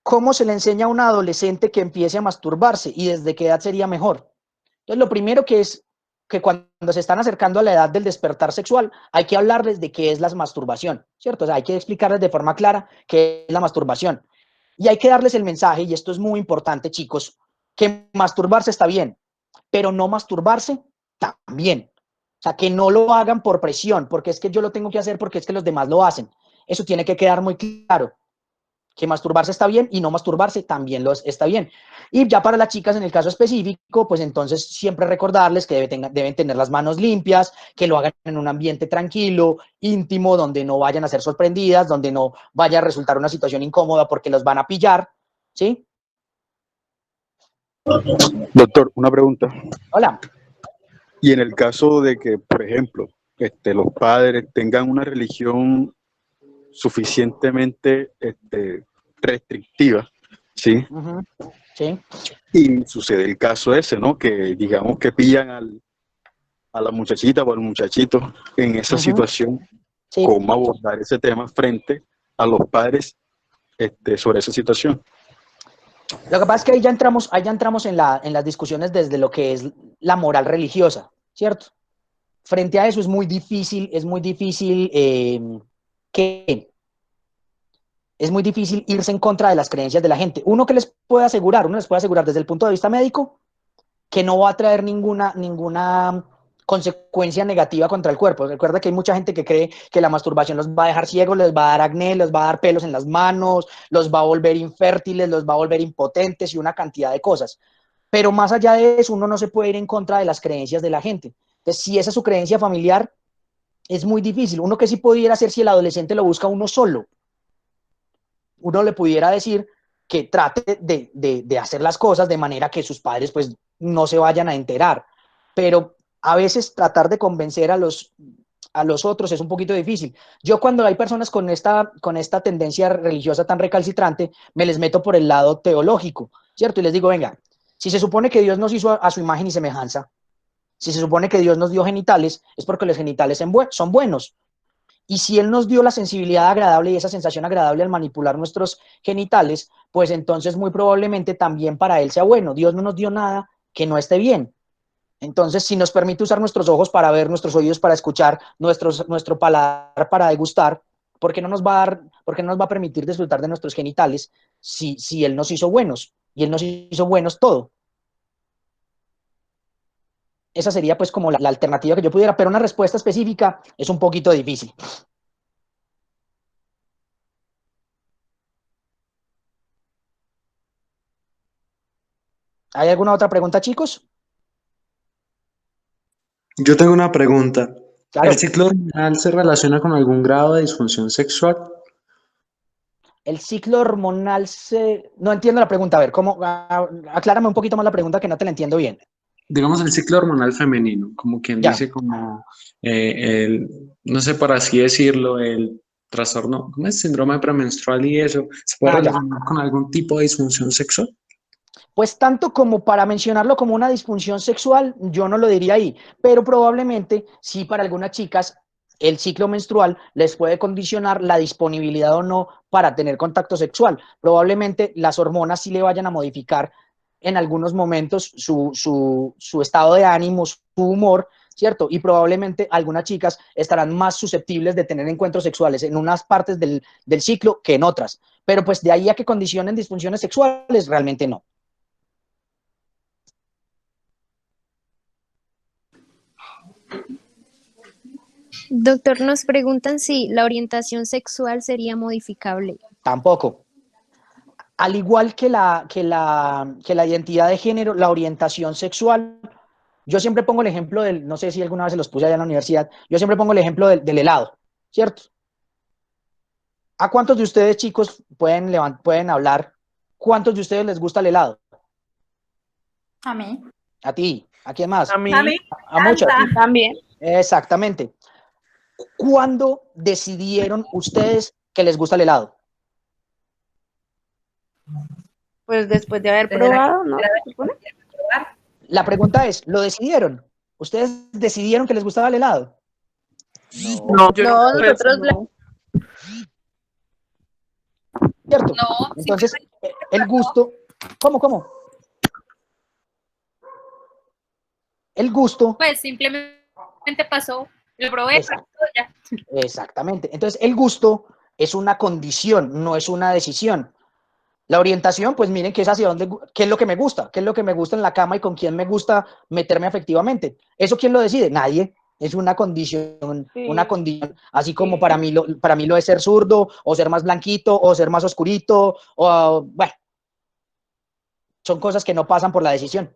¿Cómo se le enseña a un adolescente que empiece a masturbarse y desde qué edad sería mejor? Entonces, lo primero que es que cuando se están acercando a la edad del despertar sexual, hay que hablarles de qué es la masturbación, ¿cierto? O sea, hay que explicarles de forma clara qué es la masturbación. Y hay que darles el mensaje, y esto es muy importante, chicos, que masturbarse está bien, pero no masturbarse también. O sea, que no lo hagan por presión, porque es que yo lo tengo que hacer porque es que los demás lo hacen. Eso tiene que quedar muy claro. Que masturbarse está bien y no masturbarse también está bien. Y ya para las chicas, en el caso específico, pues entonces siempre recordarles que deben tener las manos limpias, que lo hagan en un ambiente tranquilo, íntimo, donde no vayan a ser sorprendidas, donde no vaya a resultar una situación incómoda porque los van a pillar, ¿sí? Doctor, una pregunta. Hola. Y en el caso de que, por ejemplo, los padres tengan una religión suficientemente restrictiva, ¿sí? Sí. Y sucede el caso ese, ¿no? Que digamos que pillan a la muchachita o al muchachito en esa situación, sí. ¿Cómo abordar ese tema frente a los padres sobre esa situación? Lo que pasa es que ahí ya entramos en las discusiones desde lo que es la moral religiosa, ¿cierto? Frente a eso es muy difícil irse en contra de las creencias de la gente. Uno les puede asegurar desde el punto de vista médico que no va a traer ninguna consecuencia negativa contra el cuerpo. Recuerda que hay mucha gente que cree que la masturbación los va a dejar ciegos, les va a dar acné, les va a dar pelos en las manos, los va a volver infértiles, los va a volver impotentes y una cantidad de cosas. Pero más allá de eso, uno no se puede ir en contra de las creencias de la gente. Entonces, si esa es su creencia familiar, es muy difícil. Uno que sí pudiera hacer si el adolescente lo busca uno solo. Uno le pudiera decir que trate de hacer las cosas de manera que sus padres pues no se vayan a enterar. Pero a veces tratar de convencer a los otros es un poquito difícil. Yo cuando hay personas con esta tendencia religiosa tan recalcitrante, me les meto por el lado teológico, ¿cierto? Y les digo, venga, si se supone que Dios nos hizo a su imagen y semejanza, si se supone que Dios nos dio genitales, es porque los genitales son buenos. Y si Él nos dio la sensibilidad agradable y esa sensación agradable al manipular nuestros genitales, pues entonces muy probablemente también para Él sea bueno. Dios no nos dio nada que no esté bien. Entonces, si nos permite usar nuestros ojos para ver, nuestros oídos para escuchar, nuestro paladar para degustar, ¿por qué no nos va a permitir disfrutar de nuestros genitales si Él nos hizo buenos? Y Él nos hizo buenos todo. Esa sería pues como la alternativa que yo pudiera, pero una respuesta específica es un poquito difícil. ¿Hay alguna otra pregunta, chicos? Yo tengo una pregunta. Claro. ¿El ciclo hormonal se relaciona con algún grado de disfunción sexual? El ciclo hormonal se... No entiendo la pregunta, a ver, ¿cómo? Aclárame un poquito más la pregunta que no te la entiendo bien. Digamos el ciclo hormonal femenino, como quien Ya. dice como no sé por así decirlo, el trastorno, ¿cómo es? Síndrome premenstrual y eso, ¿se puede Ya. relacionar con algún tipo de disfunción sexual? Pues tanto como para mencionarlo como una disfunción sexual, yo no lo diría ahí, pero probablemente sí para algunas chicas el ciclo menstrual les puede condicionar la disponibilidad o no para tener contacto sexual. Probablemente las hormonas sí le vayan a modificar en algunos momentos su estado de ánimo, su humor, ¿cierto? Y probablemente algunas chicas estarán más susceptibles de tener encuentros sexuales en unas partes del ciclo que en otras. Pero pues de ahí a que condicionen disfunciones sexuales, realmente no. Doctor, nos preguntan si la orientación sexual sería modificable. Tampoco. Al igual que la identidad de género, la orientación sexual, yo siempre pongo el ejemplo del, no sé si alguna vez se los puse allá en la universidad, yo siempre pongo el ejemplo del helado, ¿cierto? ¿A cuántos de ustedes, chicos, pueden hablar? ¿Cuántos de ustedes les gusta el helado? A mí. A ti. ¿A quién más? A mí. A muchos. También. Exactamente. ¿Cuándo decidieron ustedes que les gusta el helado? Pues después de haber probado, ¿no? La pregunta es, ¿lo decidieron? ¿Ustedes decidieron que les gustaba el helado? No, yo No, no, nosotros no. ¿Cierto? No, Entonces, el gusto, ¿cómo? El gusto. Pues simplemente pasó, lo probé, ya. Exactamente. Entonces, el gusto es una condición, no es una decisión. La orientación, pues miren que es hacia dónde, qué es lo que me gusta, qué es lo que me gusta en la cama y con quién me gusta meterme afectivamente. ¿Eso quién lo decide? Nadie. Es una condición, así como para mí lo es ser zurdo, o ser más blanquito, o ser más oscurito, o bueno, son cosas que no pasan por la decisión.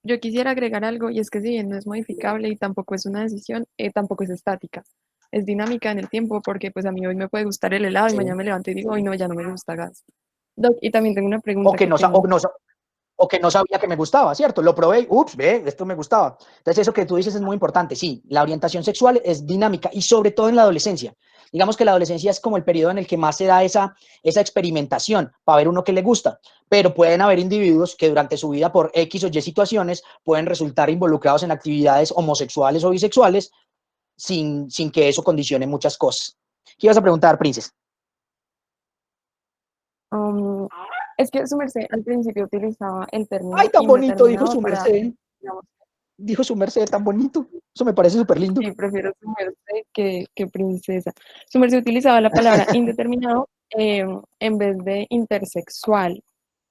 Yo quisiera agregar algo, y es que si bien no es modificable y tampoco es una decisión, tampoco es estática. Es dinámica en el tiempo, porque pues a mí hoy me puede gustar el helado y mañana me levanto y digo, hoy no, ya no me gusta gas. Doc, y también tengo una pregunta. O que no sabía que me gustaba, ¿cierto? Lo probé, ups, ve, esto me gustaba. Entonces eso que tú dices es muy importante, sí, la orientación sexual es dinámica y sobre todo en la adolescencia. Digamos que la adolescencia es como el periodo en el que más se da esa experimentación para ver uno que le gusta, pero pueden haber individuos que durante su vida por X o Y situaciones pueden resultar involucrados en actividades homosexuales o bisexuales sin que eso condicione muchas cosas. ¿Qué ibas a preguntar, Princes? Es que su merced al principio utilizaba el término. ¡Ay, tan bonito! Dijo su para, merced. digamos, Dijo su merced, tan bonito. Eso me parece súper lindo. Sí, prefiero su merced que princesa. Su merced utilizaba la palabra indeterminado en vez de intersexual.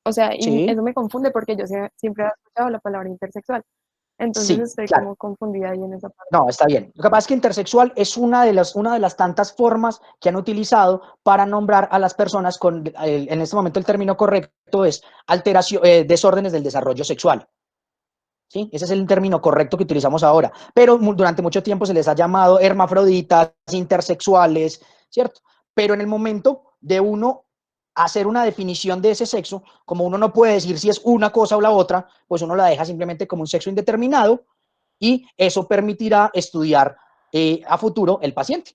O sea, y Sí. eso me confunde porque yo siempre he escuchado la palabra intersexual. Entonces Sí, estoy claro. como confundida ahí en esa parte. No, está bien. Lo que pasa es que intersexual es una de las tantas formas que han utilizado para nombrar a las personas con, en este momento el término correcto es desórdenes del desarrollo sexual. ¿Sí? Ese es el término correcto que utilizamos ahora. Pero durante mucho tiempo se les ha llamado hermafroditas, intersexuales, ¿cierto? Pero en el momento de uno hacer una definición de ese sexo, como uno no puede decir si es una cosa o la otra, pues uno la deja simplemente como un sexo indeterminado y eso permitirá estudiar a futuro el paciente.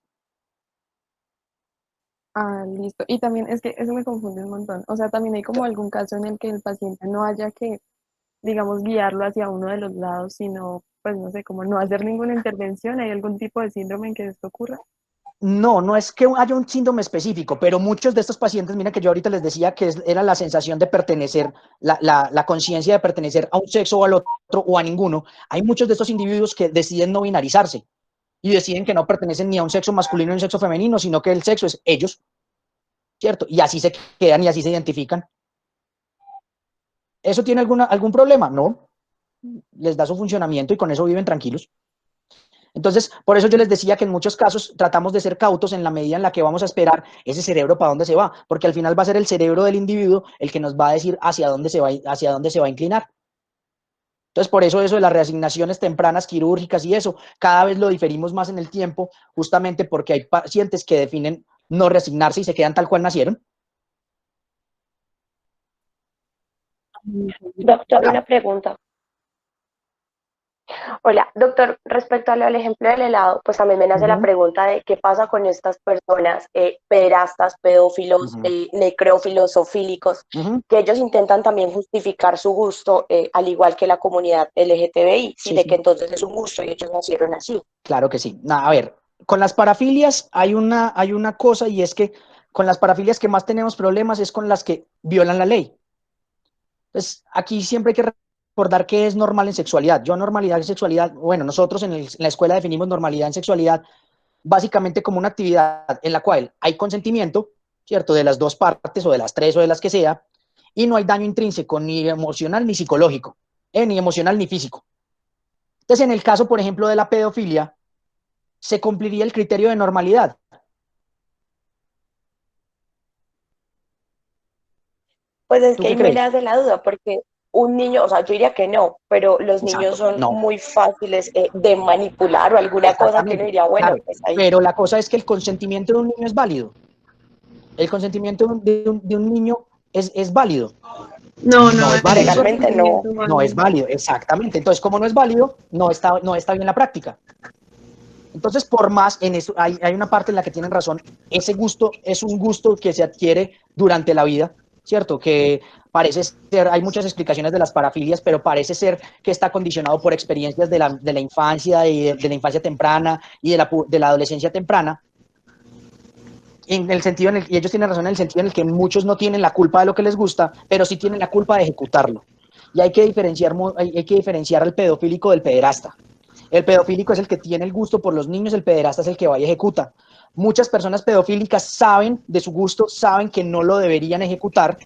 Ah, listo. Y también es que eso me confunde un montón. O sea, también hay como algún caso en el que el paciente no haya que, digamos, guiarlo hacia uno de los lados, sino, pues no sé, como no hacer ninguna intervención. ¿Hay algún tipo de síndrome en que esto ocurra? No es que haya un síndrome específico, pero muchos de estos pacientes, mira que yo ahorita les decía que era la sensación de pertenecer, la conciencia de pertenecer a un sexo o al otro o a ninguno. Hay muchos de estos individuos que deciden no binarizarse y deciden que no pertenecen ni a un sexo masculino ni a un sexo femenino, sino que el sexo es ellos, ¿cierto? Y así se quedan y así se identifican. ¿Eso tiene algún problema? No. Les da su funcionamiento y con eso viven tranquilos. Entonces, por eso yo les decía que en muchos casos tratamos de ser cautos en la medida en la que vamos a esperar ese cerebro para dónde se va, porque al final va a ser el cerebro del individuo el que nos va a decir hacia dónde se va a inclinar. Entonces, por eso de las reasignaciones tempranas quirúrgicas y eso, cada vez lo diferimos más en el tiempo, justamente porque hay pacientes que definen no reasignarse y se quedan tal cual nacieron. Doctor, una pregunta. Hola, doctor, respecto al ejemplo del helado, pues también me nace la pregunta de qué pasa con estas personas pederastas, pedófilos, necrófilos o fílicos, que ellos intentan también justificar su gusto, al igual que la comunidad LGTBI, de que entonces es un gusto y ellos nacieron así. Claro que sí. A ver, con las parafilias hay una cosa, y es que con las parafilias que más tenemos problemas es con las que violan la ley. Entonces, aquí siempre hay que recordar qué es normal en sexualidad. Yo normalidad en sexualidad, bueno, nosotros en la escuela definimos normalidad en sexualidad básicamente como una actividad en la cual hay consentimiento, ¿cierto? De las dos partes o de las tres o de las que sea, y no hay daño intrínseco ni emocional ni psicológico, ni emocional ni físico. Entonces, en el caso, por ejemplo, de la pedofilia, se cumpliría el criterio de normalidad. Pues es que ahí me nace la duda, porque un niño, o sea, yo diría que no, pero los niños son muy fáciles de manipular o alguna cosa que uno diría, bueno, claro, pues ahí. Pero la cosa es que el consentimiento de un niño es válido. El consentimiento de un niño es válido. No es válido. Legalmente no. No es válido, exactamente. Entonces, como no es válido, no está bien la práctica. Entonces, por más, en eso hay una parte en la que tienen razón, ese gusto es un gusto que se adquiere durante la vida, ¿cierto? Que parece ser, hay muchas explicaciones de las parafilias, pero parece ser que está condicionado por experiencias de la infancia y de la infancia temprana y de la adolescencia temprana. En el sentido y ellos tienen razón en el sentido en el que muchos no tienen la culpa de lo que les gusta, pero sí tienen la culpa de ejecutarlo. Y hay que diferenciar al pedofílico del pederasta. El pedofílico es el que tiene el gusto por los niños, el pederasta es el que va y ejecuta. Muchas personas pedofílicas saben de su gusto, saben que no lo deberían ejecutar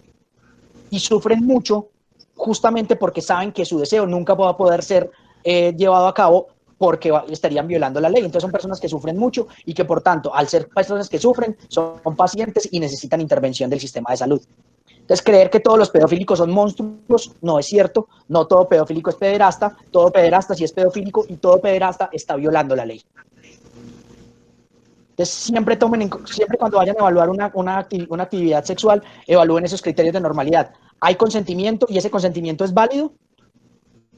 y sufren mucho justamente porque saben que su deseo nunca va a poder ser llevado a cabo porque estarían violando la ley. Entonces son personas que sufren mucho y que, por tanto, al ser personas que sufren, son pacientes y necesitan intervención del sistema de salud. Entonces, creer que todos los pedofílicos son monstruos no es cierto. No todo pedofílico es pederasta, todo pederasta sí es pedofílico y todo pederasta está violando la ley. Entonces, siempre cuando vayan a evaluar una actividad sexual, evalúen esos criterios de normalidad. ¿Hay consentimiento y ese consentimiento es válido?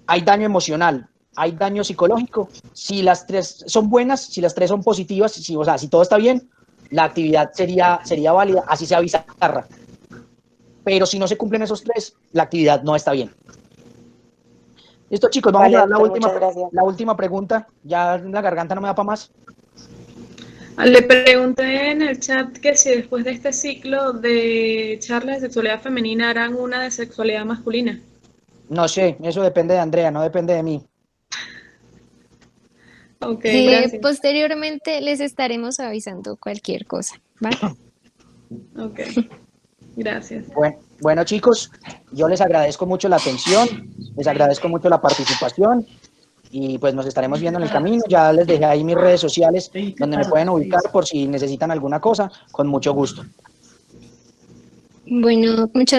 ¿Hay daño emocional? ¿Hay daño psicológico? Si las tres son buenas, si las tres son positivas, si todo está bien, la actividad sería válida, así sea bizarra. Pero si no se cumplen esos tres, la actividad no está bien. Listo, chicos, vamos a dar la última pregunta. Ya la garganta no me da para más. Le pregunté en el chat que si después de este ciclo de charlas de sexualidad femenina harán una de sexualidad masculina. No sé, eso depende de Andrea, no depende de mí. Okay, posteriormente les estaremos avisando cualquier cosa, ¿vale? Ok, gracias. Bueno, chicos, yo les agradezco mucho la atención, les agradezco mucho la participación y pues nos estaremos viendo en el camino. Ya les dejé ahí mis redes sociales donde me pueden ubicar por si necesitan alguna cosa, con mucho gusto. Bueno, muchas